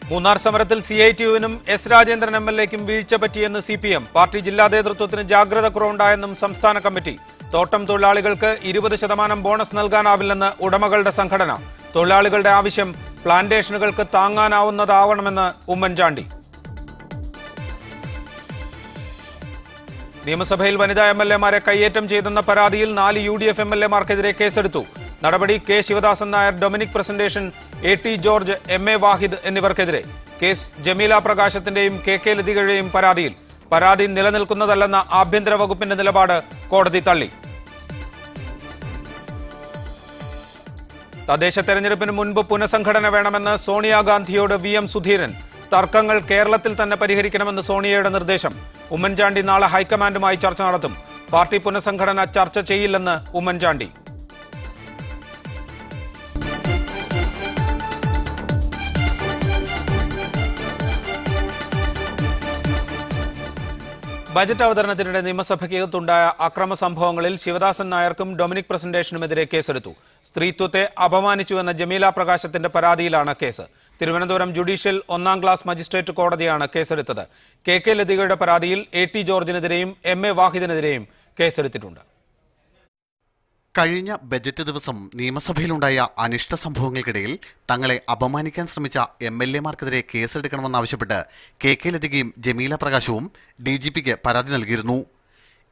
മൂന്നാർ സമരത്തിൽ സിഐടിയുവിനും എസ് രാജേന്ദ്രൻ എംഎൽഎക്കും വീഴ്ച പറ്റിയെന്ന് സിപിഎം. പാർട്ടി ജില്ലാ നേതൃത്വത്തിന് ജാഗ്രത കുറവുണ്ടായെന്നും സംസ്ഥാന കമ്മിറ്റി. തോട്ടം തൊഴിലാളികൾക്ക് 20% ബോണസ് നൽകാനാവില്ലെന്ന് ഉടമകളുടെ സംഘടന. തൊഴിലാളികളുടെ ആവശ്യം പ്ലാന്റേഷനുകൾക്ക് താങ്ങാനാവുന്നതാവണമെന്ന് ഉമ്മൻചാണ്ടി. നിയമസഭയിൽ വനിതാ എംഎൽഎമാരെ കയ്യേറ്റം ചെയ്തെന്ന പരാതിയിൽ 4 UDF എംഎൽഎമാർക്കെതിരെ കേസെടുത്തു. നടപടി K Sivadasan Nair, Dominic Presentation, AT George, MA Wahid എന്നിവർക്കെതിരെ. കേസ് ജമീല പ്രകാശത്തിന്റെയും KK ലതികയുടെയും പരാതിയിൽ. പരാതി നിലനിൽക്കുന്നതല്ലെന്ന ആഭ്യന്തര വകുപ്പിന്റെ നിലപാട് കോടതി തള്ളി. തദ്ദേശ തെരഞ്ഞെടുപ്പിന് മുൻപ് പുനഃസംഘടന വേണമെന്ന് സോണിയാഗാന്ധിയോട് VM സുധീരൻ. തർക്കങ്ങൾ കേരളത്തിൽ തന്നെ പരിഹരിക്കണമെന്ന് സോണിയയുടെ നിർദ്ദേശം. ഉമ്മൻചാണ്ടി നാളെ ഹൈക്കമാൻഡുമായി ചർച്ച നടത്തും. പാർട്ടി പുനഃസംഘടന ചർച്ച ചെയ്യില്ലെന്ന് ഉമ്മൻചാണ്ടി. ബജറ്റ് അവതരണത്തിനിടെ നിയമസഭയ്ക്കകത്തുണ്ടായ അക്രമ സംഭവങ്ങളിൽ ശിവദാസൻ നായർക്കും ഡൊമിനിക് പ്രസന്റേഷനുമെതിരെ കേസെടുത്തു. സ്ത്രീത്വത്തെ അപമാനിച്ചുവെന്ന ജമീല പ്രകാശത്തിന്റെ പരാതിയിലാണ് കേസ്. തിരുവനന്തപുരം ജുഡീഷ്യൽ 1ാം ക്ലാസ് മജിസ്ട്രേറ്റ് കോടതിയാണ് കേസെടുത്തത്. KK ലതികയുടെ പരാതിയിൽ AT ജോർജിനെതിരെയും MA വാഹിദിനെതിരെയും കേസെടുത്തിട്ടുണ്ട്. കഴിഞ്ഞ ബജറ്റ് ദിവസം നിയമസഭയിലുണ്ടായ അനിഷ്ട സംഭവങ്ങൾക്കിടയിൽ തങ്ങളെ അപമാനിക്കാൻ ശ്രമിച്ച MLA-മാർക്കെതിരെ കേസെടുക്കണമെന്നാവശ്യപ്പെട്ട് KK ലതികയും ജമീല പ്രകാശവും DGPക്ക് പരാതി നൽകിയിരുന്നു.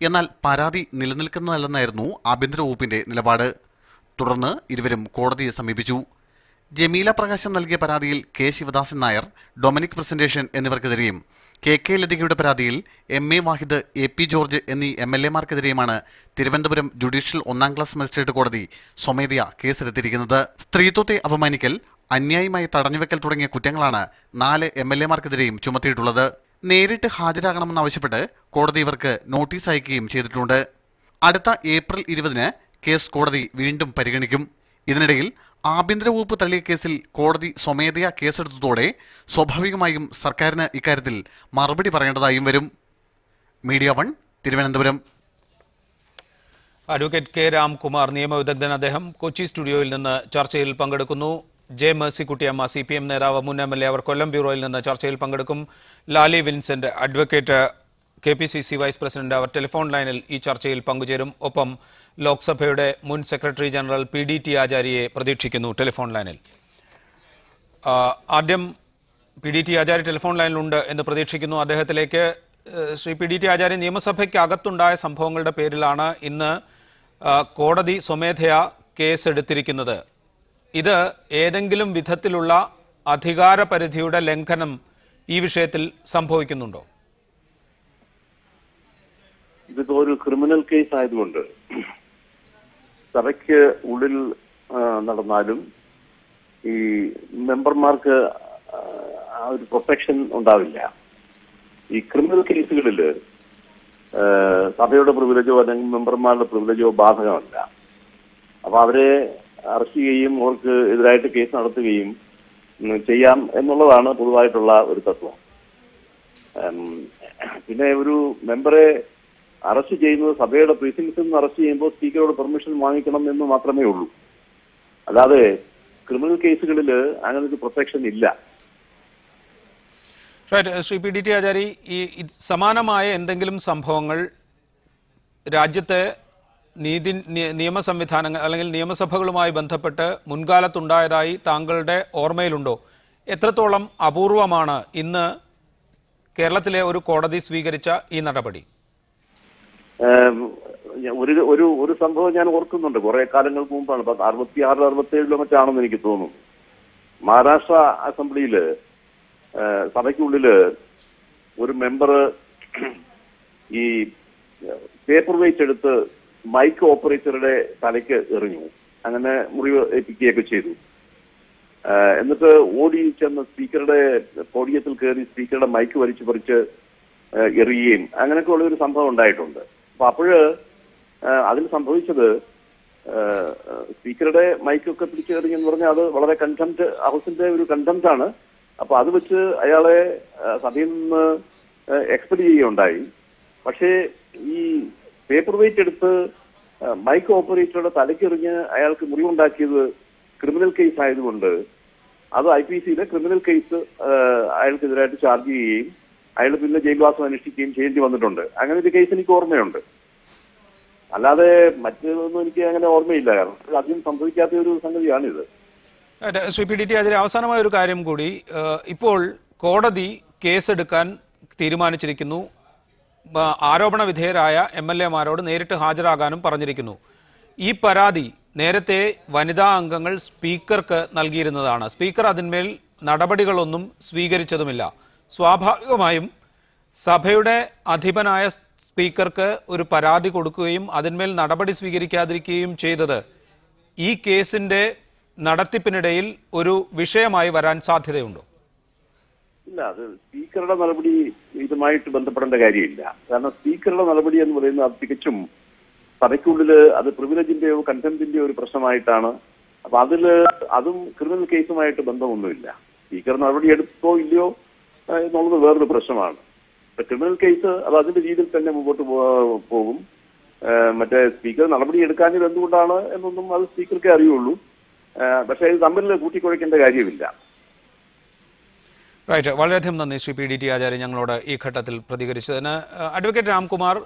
എന്നാൽ പരാതി നിലനിൽക്കുന്നതല്ലെന്നായിരുന്നു ആഭ്യന്തര വകുപ്പിന്റെ നിലപാട്. തുടർന്ന് ഇരുവരും കോടതിയെ സമീപിച്ചു. ജമീല പ്രകാശം നൽകിയ പരാതിയിൽ K Sivadasan Nair, Dominic Presentation എന്നിവർക്കെതിരെയും KK ലതികയുടെ പരാതിയിൽ MA വാഹിദ്, AP ജോർജ് എന്നീ MLA-മാർക്കെതിരെയുമാണ് തിരുവനന്തപുരം ജുഡീഷ്യൽ 1ാം ക്ലാസ് മജിസ്ട്രേറ്റ് കോടതി സ്വമേധയാ കേസെടുത്തിരിക്കുന്നത്. സ്ത്രീത്വത്തെ അപമാനിക്കൽ, അന്യായമായി തടഞ്ഞുവെക്കൽ തുടങ്ങിയ കുറ്റങ്ങളാണ് 4 MLA-മാർക്കെതിരെയും ചുമത്തിയിട്ടുള്ളത്. നേരിട്ട് ഹാജരാകണമെന്നാവശ്യപ്പെട്ട് കോടതി ഇവർക്ക് നോട്ടീസ് അയക്കുകയും ചെയ്തിട്ടുണ്ട്. അടുത്ത ഏപ്രിൽ 20-ന് കേസ് കോടതി വീണ്ടും പരിഗണിക്കും. ഇതിനിടയിൽ ആഭ്യന്തര വകുപ്പ് തള്ളിയ കേസിൽ കോടതി സ്വമേധയാ കേസെടുത്തതോടെ സ്വാഭാവികമായും സർക്കാരിന് ഇക്കാര്യത്തിൽ മറുപടി പറയേണ്ടതായും വരും. Media 1 Thiruvananthapuram. Advocate K Ramkumar നിയമവിദഗ്ധൻ. അദ്ദേഹം കൊച്ചി സ്റ്റുഡിയോയിൽ നിന്ന് ചർച്ചയിൽ പങ്കെടുക്കുന്നു. J മേഴ്സിക്കുട്ടിയമ്മ CPM നേതാവ്, മുൻ MLA, അവർ കൊല്ലം ബ്യൂറോയിൽ നിന്ന് ചർച്ചയിൽ പങ്കെടുക്കും. Lali Vincent, advocate, KPCC vice president, അവർ ടെലിഫോൺ ലൈനിൽ ഈ ചർച്ചയിൽ പങ്കുചേരും. ഒപ്പം ലോക്സഭയുടെ മുൻ സെക്രട്ടറി ജനറൽ PDT ആചാര്യയെ പ്രതീക്ഷിക്കുന്നു ടെലിഫോൺ ലൈനിൽ. ആദ്യം PDT ആചാര്യ ടെലിഫോൺ ലൈനിലുണ്ട് എന്ന് പ്രതീക്ഷിക്കുന്നു. അദ്ദേഹത്തിലേക്ക്. ശ്രീ PDT ആചാര്യ, നിയമസഭയ്ക്ക് അകത്തുണ്ടായ സംഭവങ്ങളുടെ പേരിലാണ് ഇന്ന് കോടതി സ്വമേധയാ കേസെടുത്തിരിക്കുന്നത്. ഇത് ഏതെങ്കിലും വിധത്തിലുള്ള അധികാര പരിധിയുടെ ലംഘനം ഈ വിഷയത്തിൽ സംഭവിക്കുന്നുണ്ടോ? ഇതിപ്പോ ഒരു ക്രിമിനൽ കേസ് ആയതുകൊണ്ട് സഭയ്ക്ക് ഉള്ളിൽ നടന്നാലും ഈ മെമ്പർമാർക്ക് ആ ഒരു പ്രൊട്ടക്ഷൻ ഉണ്ടാവില്ല. ഈ ക്രിമിനൽ കേസുകളിൽ സഭയുടെ പ്രിവിലേജോ അല്ലെങ്കിൽ മെമ്പർമാരുടെ പ്രിവിലേജോ ബാധകമല്ല. അപ്പൊ അവരെ അറസ്റ്റ് ചെയ്യുകയും അവർക്ക് എതിരായിട്ട് കേസ് നടത്തുകയും ചെയ്യാം എന്നുള്ളതാണ് പൊതുവായിട്ടുള്ള ഒരു തത്വം. പിന്നെ ഒരു മെമ്പറെ അറസ്റ്റ് ചെയ്യുന്നത് സഭയുടെ പ്രീസിങ്സിൽ നിന്ന് അറസ്റ്റ് ചെയ്യുമ്പോൾ സ്പീക്കറോട് പെർമിഷൻ വാങ്ങിക്കണം എന്ന് മാത്രമേ ഉള്ളൂ. അല്ലാതെ ക്രിമിനൽ കേസുകളിൽ അങ്ങനെ ഒരു പ്രൊട്ടക്ഷൻ ഇല്ല. ശ്രീ PDT ആചാരി, ഈ സമാനമായ എന്തെങ്കിലും സംഭവങ്ങൾ രാജ്യത്തെ നിയമ സംവിധാനങ്ങൾ അല്ലെങ്കിൽ നിയമസഭകളുമായി ബന്ധപ്പെട്ട് മുൻകാലത്തുണ്ടായതായി താങ്കളുടെ ഓർമ്മയിലുണ്ടോ? എത്രത്തോളം അപൂർവമാണ് ഇന്ന് കേരളത്തിലെ ഒരു കോടതി സ്വീകരിച്ച ഈ നടപടി? ഒരു സംഭവം ഞാൻ ഓർക്കുന്നുണ്ട്. കുറെ കാലങ്ങൾക്ക് മുമ്പാണ്, 66-67 മറ്റാണെന്ന് എനിക്ക് തോന്നുന്നു. മഹാരാഷ്ട്ര അസംബ്ലിയില് സഭയ്ക്കുള്ളില് ഒരു മെമ്പർ ഈ പേപ്പർ വെയിറ്റ് എടുത്ത് മൈക്ക് ഓപ്പറേറ്ററുടെ തലയ്ക്ക് എറിഞ്ഞു. അങ്ങനെ മുറിവ് ഏൽപ്പിക്കുകയൊക്കെ ചെയ്തു. എന്നിട്ട് ഓടി ചെന്ന് സ്പീക്കറുടെ പോഡിയത്തിൽ കയറി സ്പീക്കറുടെ മൈക്ക് വലിച്ചു പറിച്ച് എറിയുകയും അങ്ങനെയൊക്കെ ഉള്ള ഒരു സംഭവം ഉണ്ടായിട്ടുണ്ട്. അപ്പൊ അപ്പോഴ് അതിൽ സംഭവിച്ചത് സ്പീക്കറുടെ മൈക്കൊക്കെ പിടിച്ചെറിഞ്ഞെന്ന് പറഞ്ഞാൽ അത് വളരെ കണ്ടംപ്റ്റ്, ഹൗസിന്റെ ഒരു കണ്ടംപ്റ്റ് ആണ്. അപ്പൊ അത് വെച്ച് അയാളെ സഭയിൽ നിന്ന് എക്സ്പെൽ ചെയ്യുകയുണ്ടായി. പക്ഷേ ഈ പേപ്പർ വെയിറ്റ് എടുത്ത് മൈക്ക് ഓപ്പറേറ്ററുടെ തലയ്ക്കെറിഞ്ഞ് അയാൾക്ക് മുറിവുണ്ടാക്കിയത് ക്രിമിനൽ കേസ് ആയതുകൊണ്ട് അത് IPCയിലെ ക്രിമിനൽ കേസ് അയാൾക്കെതിരായിട്ട് ചാർജ് ചെയ്യുകയും അയാൾ പിന്നെ ജയിൽവാസം അനുഷ്ഠിക്കുകയും ചെയ്യേണ്ടി വന്നിട്ടുണ്ട്. അങ്ങനെ ഒരു കേസ് എനിക്ക് ഓർമ്മയുണ്ട്. അല്ലാതെ മറ്റൊന്നും എനിക്ക് അങ്ങനെ ഓർമ്മയില്ല. കാരണം അധികം സംഭവിക്കാത്ത ഒരു സംഗതിയാണിത്. ശ്രീ PDT അതിൽ അവസാനമായ ഒരു കാര്യം കൂടി, ഇപ്പോൾ കോടതി കേസെടുക്കാൻ തീരുമാനിച്ചിരിക്കുന്നു. ആരോപണ വിധേയരായ MLA-മാരോട് നേരിട്ട് ഹാജരാകാനും പറഞ്ഞിരിക്കുന്നു. ഈ പരാതി നേരത്തെ വനിതാ അംഗങ്ങൾ സ്പീക്കർക്ക് നൽകിയിരുന്നതാണ്. സ്പീക്കർ അതിന്മേൽ നടപടികളൊന്നും സ്വീകരിച്ചതുമില്ല. സ്വാഭാവികമായും സഭയുടെ അധിപനായ സ്പീക്കർക്ക് ഒരു പരാതി കൊടുക്കുകയും അതിന്മേൽ നടപടി സ്വീകരിക്കാതിരിക്കുകയും ചെയ്തത് ഈ കേസിന്റെ നടത്തിപ്പിനിടയിൽ ഒരു വിഷയമായി വരാൻ സാധ്യതയുണ്ടോ? ഇല്ല, അത് സ്പീക്കറുടെ നടപടി ഇതുമായിട്ട് ബന്ധപ്പെടേണ്ട കാര്യമില്ല. കാരണം സ്പീക്കറുടെ നടപടി എന്ന് പറയുന്നത് അത് തികച്ചും സഭയ്ക്കുള്ളില് അത് പ്രിവിലേജിന്റെയോ കണ്ടംപ്റ്റിന്റെയോ ഒരു പ്രശ്നമായിട്ടാണ്. അപ്പൊ അതും ക്രിമിനൽ കേസുമായിട്ട് ബന്ധമൊന്നുമില്ല. സ്പീക്കർ നടപടി എടുത്തോ ഇല്ലയോ എന്നുള്ളത് വേറൊരു പ്രശ്നമാണ്. ക്രിമിനൽ കേസ് അത് അതിന്റെ രീതിയിൽ തന്നെ മുമ്പോട്ട് പോകും. മറ്റേ സ്പീക്കർ നടപടി എടുക്കാഞ്ഞത് എന്തുകൊണ്ടാണ് എന്നൊന്നും അത് സ്പീക്കർക്കേ അറിയുള്ളൂ. പക്ഷെ ഇത് തമ്മിൽ കൂട്ടിക്കുഴയ്ക്കേണ്ട കാര്യമില്ല. റൈറ്റ്, വളരെയധികം നന്ദി ശ്രീ PDT ആചാര്യ ഞങ്ങളോട് ഈ ഘട്ടത്തിൽ പ്രതികരിച്ചതിന്. അഡ്വക്കേറ്റ് രാംകുമാർ,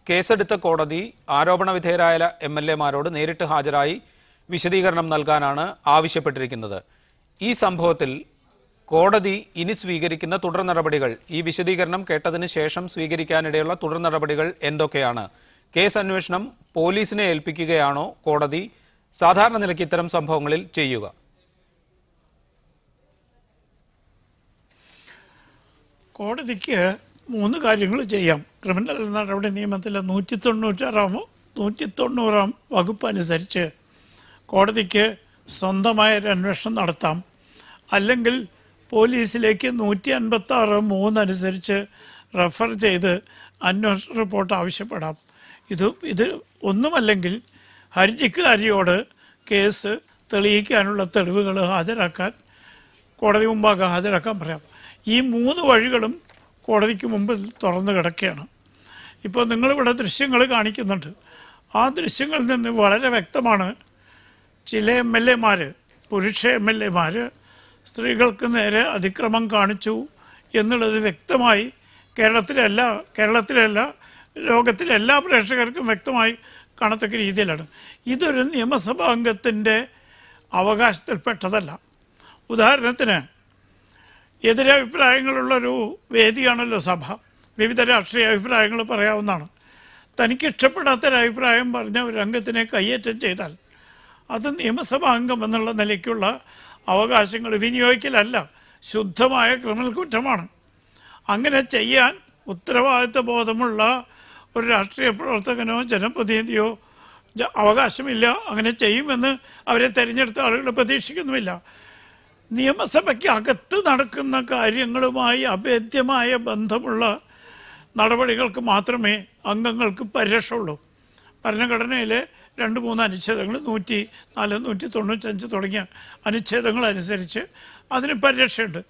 കേസെടുത്ത കോടതി ആരോപണ വിധേയരായ MLA-മാരോട് നേരിട്ട് ഹാജരായി വിശദീകരണം നൽകാനാണ് ആവശ്യപ്പെട്ടിരിക്കുന്നത്. ഈ സംഭവത്തിൽ കോടതി ഇനി സ്വീകരിക്കുന്ന തുടർ നടപടികൾ, ഈ വിശദീകരണം കേട്ടതിന് ശേഷം സ്വീകരിക്കാനിടയുള്ള തുടർ നടപടികൾ എന്തൊക്കെയാണ്? കേസ് അന്വേഷണം പോലീസിനെ ഏൽപ്പിക്കുകയാണോ കോടതി സാധാരണ നിലയ്ക്ക് ഇത്തരം സംഭവങ്ങളിൽ ചെയ്യുക? കോടതിക്ക് 3 കാര്യങ്ങൾ ചെയ്യാം. ക്രിമിനൽ നടപടി നിയമത്തിലെ 190 വകുപ്പ് അനുസരിച്ച് കോടതിക്ക് സ്വന്തമായ ഒരു അന്വേഷണം നടത്താം. അല്ലെങ്കിൽ പോലീസിലേക്ക് 156(3) അനുസരിച്ച് റെഫർ ചെയ്ത് അന്വേഷണ റിപ്പോർട്ട് ആവശ്യപ്പെടാം. ഇത് ഒന്നുമല്ലെങ്കിൽ ഹർജിക്കാരിയോട് കേസ് തെളിയിക്കാനുള്ള തെളിവുകൾ ഹാജരാക്കാൻ കോടതി മുമ്പാകെ ഹാജരാക്കാൻ പറയാം. ഈ 3 വഴികളും കോടതിക്ക് മുമ്പിൽ തുറന്നു കിടക്കുകയാണ്. ഇപ്പോൾ നിങ്ങളിവിടെ ദൃശ്യങ്ങൾ കാണിക്കുന്നുണ്ട്. ആ ദൃശ്യങ്ങളിൽ നിന്ന് വളരെ വ്യക്തമാണ് ചില MLA-മാർ, പുരുഷ MLA-മാർ സ്ത്രീകൾക്ക് നേരെ അതിക്രമം കാണിച്ചു എന്നുള്ളത് വ്യക്തമായി കേരളത്തിലല്ല ലോകത്തിലെ എല്ലാ പ്രേക്ഷകർക്കും വ്യക്തമായി കാണത്തക്ക രീതിയിലാണ്. ഇതൊരു നിയമസഭാ അംഗത്തിൻ്റെ അവകാശത്തിൽപ്പെട്ടതല്ല. ഉദാഹരണത്തിന് എതിരഭിപ്രായങ്ങളുള്ളൊരു വേദിയാണല്ലോ സഭ. വിവിധ രാഷ്ട്രീയ അഭിപ്രായങ്ങൾ പറയാവുന്നതാണ്. തനിക്കിഷ്ടപ്പെടാത്തൊരഭിപ്രായം പറഞ്ഞ ഒരു അംഗത്തിനെ കയ്യേറ്റം ചെയ്താൽ അത് നിയമസഭാ അംഗം എന്നുള്ള നിലയ്ക്കുള്ള അവകാശങ്ങൾ വിനിയോഗിക്കലല്ല, ശുദ്ധമായ ക്രിമിനൽ കുറ്റമാണ്. അങ്ങനെ ചെയ്യാൻ ഉത്തരവാദിത്വ ബോധമുള്ള ഒരു രാഷ്ട്രീയ പ്രവർത്തകനോ ജനപ്രതിനിധിയോ അവകാശമില്ല. അങ്ങനെ ചെയ്യുമെന്ന് അവരെ തിരഞ്ഞെടുത്ത ആളുകൾ പ്രതീക്ഷിക്കുന്നുമില്ല. നിയമസഭയ്ക്ക് അകത്ത് നടക്കുന്ന കാര്യങ്ങളുമായി അഭേദ്യമായ ബന്ധമുള്ള നടപടികൾക്ക് മാത്രമേ അംഗങ്ങൾക്ക് പരിരക്ഷ ഉള്ളൂ. ഭരണഘടനയിലെ 2-3 അനുച്ഛേദങ്ങൾ 104, 195 തുടങ്ങിയ അനുച്ഛേദങ്ങൾ അനുസരിച്ച് അതിന് പരിരക്ഷയുണ്ട്.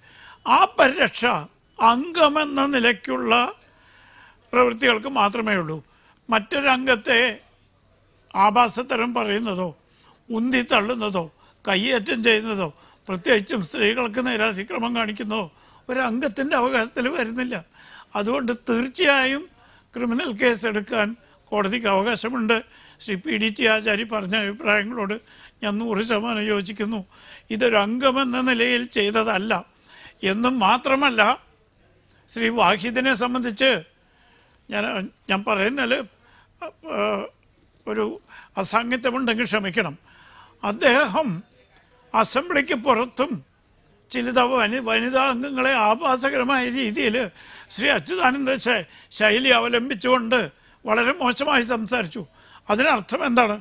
ആ പരിരക്ഷ അംഗമെന്ന നിലയ്ക്കുള്ള പ്രവൃത്തികൾക്ക് മാത്രമേ ഉള്ളൂ. മറ്റൊരംഗത്തെ ആഭാസത്തരം പറയുന്നതോ ഉന്തി തള്ളുന്നതോ കയ്യേറ്റം ചെയ്യുന്നതോ പ്രത്യേകിച്ചും സ്ത്രീകൾക്ക് നേരെ അതിക്രമം കാണിക്കുന്നതോ ഒരംഗത്തിൻ്റെ അവകാശത്തിൽ വരുന്നില്ല. അതുകൊണ്ട് തീർച്ചയായും ക്രിമിനൽ കേസ് എടുക്കാൻ കോടതിക്ക് അവകാശമുണ്ട്. ശ്രീ PDT ആചാര്യ പറഞ്ഞ അഭിപ്രായങ്ങളോട് ഞാൻ 100% യോജിക്കുന്നു. ഇതൊരു അംഗമെന്ന നിലയിൽ ചെയ്തതല്ല എന്നും മാത്രമല്ല, ശ്രീ വാഹിദിനെ സംബന്ധിച്ച് ഞാൻ പറയുന്നതിൽ ഒരു അസാംഗത്യമുണ്ടെങ്കിൽ ക്ഷമിക്കണം. അദ്ദേഹം അസംബ്ലിക്ക് പുറത്തും ചില വനിതാ അംഗങ്ങളെ ആഭാസകരമായ രീതിയിൽ ശ്രീ അച്യുതാനന്ദ ശൈലി അവലംബിച്ചുകൊണ്ട് വളരെ മോശമായി സംസാരിച്ചു. അതിനർത്ഥം എന്താണ്?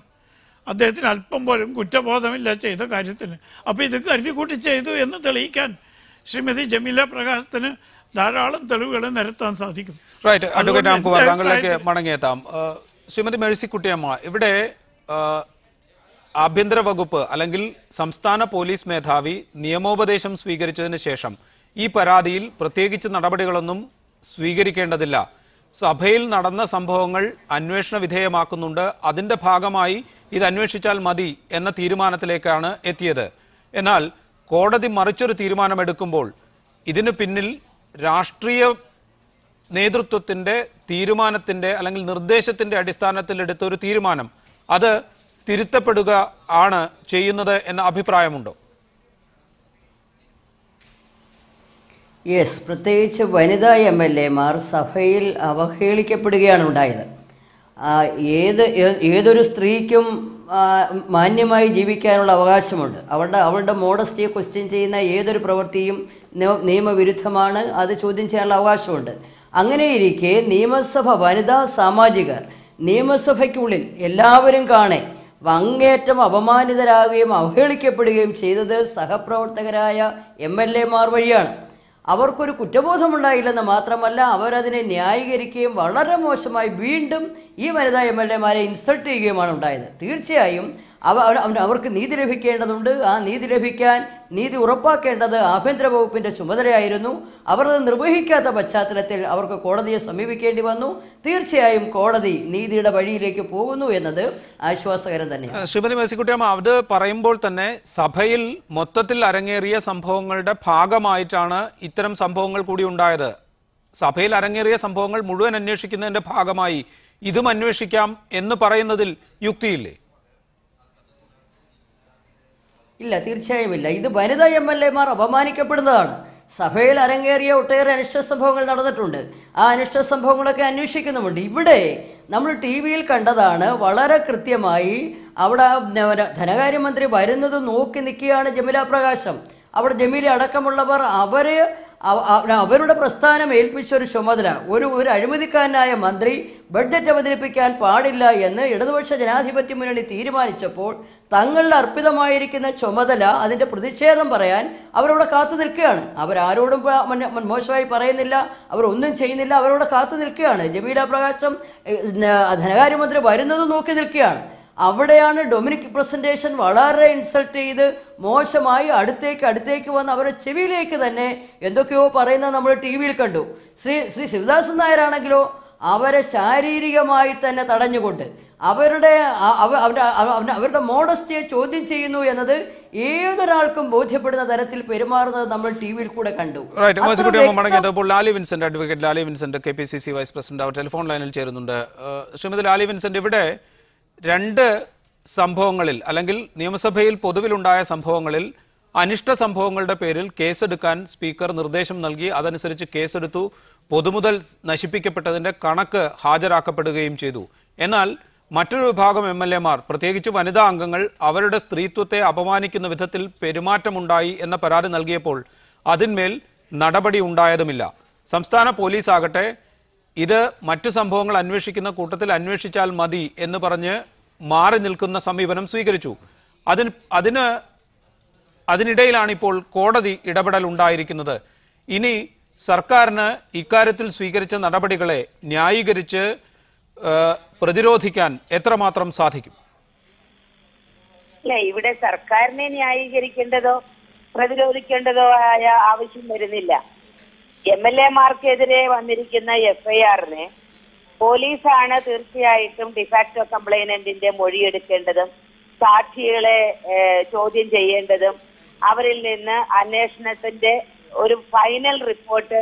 അദ്ദേഹത്തിന് അല്പം പോലും കുറ്റബോധമില്ല ചെയ്ത കാര്യത്തിന്. അപ്പോൾ ഇത് കരുതിക്കൂട്ടി ചെയ്തു എന്ന് തെളിയിക്കാൻ ശ്രീമതി ജമീല പ്രകാശത്തിന് ധാരാളം തെളിവുകൾ നിരത്താൻ സാധിക്കും. റൈറ്റ്, അഡ്വക്കേറ്റ് രാംകുമാർ താങ്കളിലേക്ക് മടങ്ങിയെത്താം. ശ്രീമതി മേഴ്സിക്കുട്ടിയമ്മ, ഇവിടെ ആഭ്യന്തര വകുപ്പ് അല്ലെങ്കിൽ സംസ്ഥാന പോലീസ് മേധാവി നിയമോപദേശം സ്വീകരിച്ചതിന് ശേഷം ഈ പരാതിയിൽ പ്രത്യേകിച്ച് നടപടികളൊന്നും സ്വീകരിക്കേണ്ടതില്ല, സഭയിൽ നടന്ന സംഭവങ്ങൾ അന്വേഷണ വിധേയമാക്കുന്നുണ്ട്, അതിന്റെ ഭാഗമായി ഇത് അന്വേഷിച്ചാൽ മതി എന്ന തീരുമാനത്തിലേക്കാണ് എത്തിയത്. എന്നാൽ കോടതി മറിച്ചൊരു തീരുമാനമെടുക്കുമ്പോൾ ഇതിന് പിന്നിൽ രാഷ്ട്രീയ നേതൃത്വത്തിന്റെ തീരുമാനത്തിന്റെ അല്ലെങ്കിൽ നിർദ്ദേശത്തിന്റെ അടിസ്ഥാനത്തിൽ എടുത്ത ഒരു തീരുമാനം അത് തിരുത്തപ്പെടുക ആണ് ചെയ്യുന്നത് എന്ന അഭിപ്രായമുണ്ടോ? യെസ്, പ്രത്യേകിച്ച് വനിതാ MLA-മാർ സഭയിൽ അവഹേളിക്കപ്പെടുകയാണ് ഉണ്ടായത്. ഏതൊരു സ്ത്രീക്കും മാന്യമായി ജീവിക്കാനുള്ള അവകാശമുണ്ട്. അവളുടെ മോഡസ്റ്റിയെ ക്വസ്റ്റ്യൻ ചെയ്യുന്ന ഏതൊരു പ്രവൃത്തിയും നിയമവിരുദ്ധമാണ്, അത് ചോദ്യം ചെയ്യാനുള്ള അവകാശമുണ്ട്. അങ്ങനെയിരിക്കെ നിയമസഭ വനിതാ സാമാജികർ നിയമസഭയ്ക്കുള്ളിൽ എല്ലാവരും കാണെ അങ്ങേയറ്റം അപമാനിതരാകുകയും അവഹേളിക്കപ്പെടുകയും ചെയ്തത് സഹപ്രവർത്തകരായ MLA-മാർ വഴിയാണ്. അവർക്കൊരു കുറ്റബോധമുണ്ടായില്ലെന്ന് മാത്രമല്ല, അവരതിനെ ന്യായീകരിക്കുകയും വളരെ മോശമായി വീണ്ടും ഈ വനിതാ MLA-മാരെ ഇൻസൾട്ട് ചെയ്യുകയുമാണ് ഉണ്ടായത്. തീർച്ചയായും അവർക്ക് നീതി ലഭിക്കേണ്ടതുണ്ട്. ആ നീതി ലഭിക്കാൻ നീതി ഉറപ്പാക്കേണ്ടത് ആഭ്യന്തര വകുപ്പിന്റെ ചുമതലയായിരുന്നു. അവർ അത് നിർവഹിക്കാത്ത പശ്ചാത്തലത്തിൽ അവർക്ക് കോടതിയെ സമീപിക്കേണ്ടി വന്നു. തീർച്ചയായും കോടതി നീതിയുടെ വഴിയിലേക്ക് പോകുന്നു എന്നത് ആശ്വാസകരം തന്നെയാണ്. ശ്രീമതി മേഴ്സിക്കുട്ടിയമ്മ, അത് പറയുമ്പോൾ തന്നെ സഭയിൽ മൊത്തത്തിൽ അരങ്ങേറിയ സംഭവങ്ങളുടെ ഭാഗമായിട്ടാണ് ഇത്തരം സംഭവങ്ങൾ കൂടി ഉണ്ടായത്. സഭയിൽ അരങ്ങേറിയ സംഭവങ്ങൾ മുഴുവൻ അന്വേഷിക്കുന്നതിന്റെ ഭാഗമായി ഇതും അന്വേഷിക്കാം എന്ന് പറയുന്നതിൽ യുക്തിയില്ലേ? ഇല്ല, തീർച്ചയായും ഇല്ല. ഇത് വനിതാ MLA-മാർ അപമാനിക്കപ്പെടുന്നതാണ്. സഭയിൽ അരങ്ങേറിയ ഒട്ടേറെ അനിഷ്ട സംഭവങ്ങൾ നടന്നിട്ടുണ്ട്. ആ അനിഷ്ട സംഭവങ്ങളൊക്കെ അന്വേഷിക്കുന്നുമുണ്ട്. ഇവിടെ നമ്മൾ TV-യിൽ കണ്ടതാണ്, വളരെ കൃത്യമായി അവിടെ ധനകാര്യമന്ത്രി വരുന്നത് നോക്കി നിൽക്കുകയാണ് ജമീല പ്രകാശം. അവിടെ ജമീല അടക്കമുള്ളവർ അവരുടെ പ്രസ്ഥാനം ഏൽപ്പിച്ച ഒരു ചുമതല, ഒരു അഴിമതിക്കാരനായ മന്ത്രി ബഡ്ജറ്റ് അവതരിപ്പിക്കാൻ പാടില്ല എന്ന് ഇടതുപക്ഷ ജനാധിപത്യ മുന്നണി തീരുമാനിച്ചപ്പോൾ തങ്ങളിൽ അർപ്പിതമായിരിക്കുന്ന ചുമതല, അതിൻ്റെ പ്രതിഷേധം പറയാൻ അവരവിടെ കാത്തു നിൽക്കുകയാണ്. അവരാരോടും മോശമായി പറയുന്നില്ല, അവരൊന്നും ചെയ്യുന്നില്ല, അവരവിടെ കാത്തു നിൽക്കുകയാണ്. ജമീല പ്രകാശം ധനകാര്യമന്ത്രി വരുന്നത് നോക്കി നിൽക്കുകയാണ്. അവിടെയാണ് ഡൊമിനിക് പ്രസന്റേഷൻ വളരെ ഇൻസൾട്ട് ചെയ്ത് മോശമായി അടുത്തേക്ക് വന്ന് അവരുടെ ചെവിയിലേക്ക് തന്നെ എന്തൊക്കെയോ പറയുന്നത് നമ്മൾ TV-യിൽ കണ്ടു. ശ്രീ ശിവദാസൻ നായരാണെങ്കിലോ അവരെ ശാരീരികമായി തന്നെ തടഞ്ഞുകൊണ്ട് അവരുടെ മോഡസ്റ്റിയെ ചോദ്യം ചെയ്യുന്നു എന്നത് ഏതൊരാൾക്കും ബോധ്യപ്പെടുന്ന തരത്തിൽ പെരുമാറുന്നത് നമ്മൾ TV-യിൽ കൂടെ കണ്ടു. Lali Vincent, advocate Lali Vincent, KPCC vice president, അവർ ടെലിഫോൺ ലൈനിൽ ചേരുന്നുണ്ട്. ശ്രീമതി ലാലി വിൻസെന്റ്, ഇവിടെ രണ്ട് സംഭവങ്ങളിൽ അല്ലെങ്കിൽ നിയമസഭയിൽ പൊതുവിലുണ്ടായ സംഭവങ്ങളിൽ അനിഷ്ട സംഭവങ്ങളുടെ പേരിൽ കേസെടുക്കാൻ സ്പീക്കർ നിർദ്ദേശം നൽകി. അതനുസരിച്ച് കേസെടുത്തു. പൊതുമുതൽ നശിപ്പിക്കപ്പെട്ടതിന്റെ കണക്ക് ഹാജരാക്കപ്പെടുകയും ചെയ്തു. എന്നാൽ മറ്റൊരു വിഭാഗം MLA-മാർ, പ്രത്യേകിച്ച് വനിതാ അംഗങ്ങൾ, അവരുടെ സ്ത്രീത്വത്തെ അപമാനിക്കുന്ന വിധത്തിൽ പെരുമാറ്റമുണ്ടായി എന്ന പരാതി നൽകിയപ്പോൾ അതിന്മേൽ നടപടി ഉണ്ടായതുമില്ല. സംസ്ഥാന പോലീസ് ആകട്ടെ ഇത് മറ്റു സംഭവങ്ങൾ അന്വേഷിക്കുന്ന കൂട്ടത്തിൽ അന്വേഷിച്ചാൽ മതി എന്ന് പറഞ്ഞ് മാറി നിൽക്കുന്ന സമീപനം സ്വീകരിച്ചു. അതിനിടയിലാണ് ഇപ്പോൾ കോടതി ഇടപെടൽ ഉണ്ടായിരിക്കുന്നത്. ഇനി സർക്കാരിന് ഇക്കാര്യത്തിൽ സ്വീകരിച്ച നടപടികളെ ന്യായീകരിച്ച് പ്രതിരോധിക്കാൻ എത്രമാത്രം സാധിക്കും? അല്ല, ഇവിടെ സർക്കാരിനെ ന്യായീകരിക്കേണ്ടതോ പ്രതിരോധിക്കേണ്ടതോ ആയ ആവശ്യം വരുന്നില്ല. MLA-മാർക്കെതിരെ വന്നിരിക്കുന്ന FIR-നെ പോലീസാണ് തീർച്ചയായിട്ടും ഡിഫാക്ടോ കംപ്ലൈനന്റിന്റെ മൊഴിയെടുക്കേണ്ടതും സാക്ഷികളെ ചോദ്യം ചെയ്യേണ്ടതും അവരിൽ നിന്ന് അന്വേഷണത്തിന്റെ ഒരു ഫൈനൽ റിപ്പോർട്ട്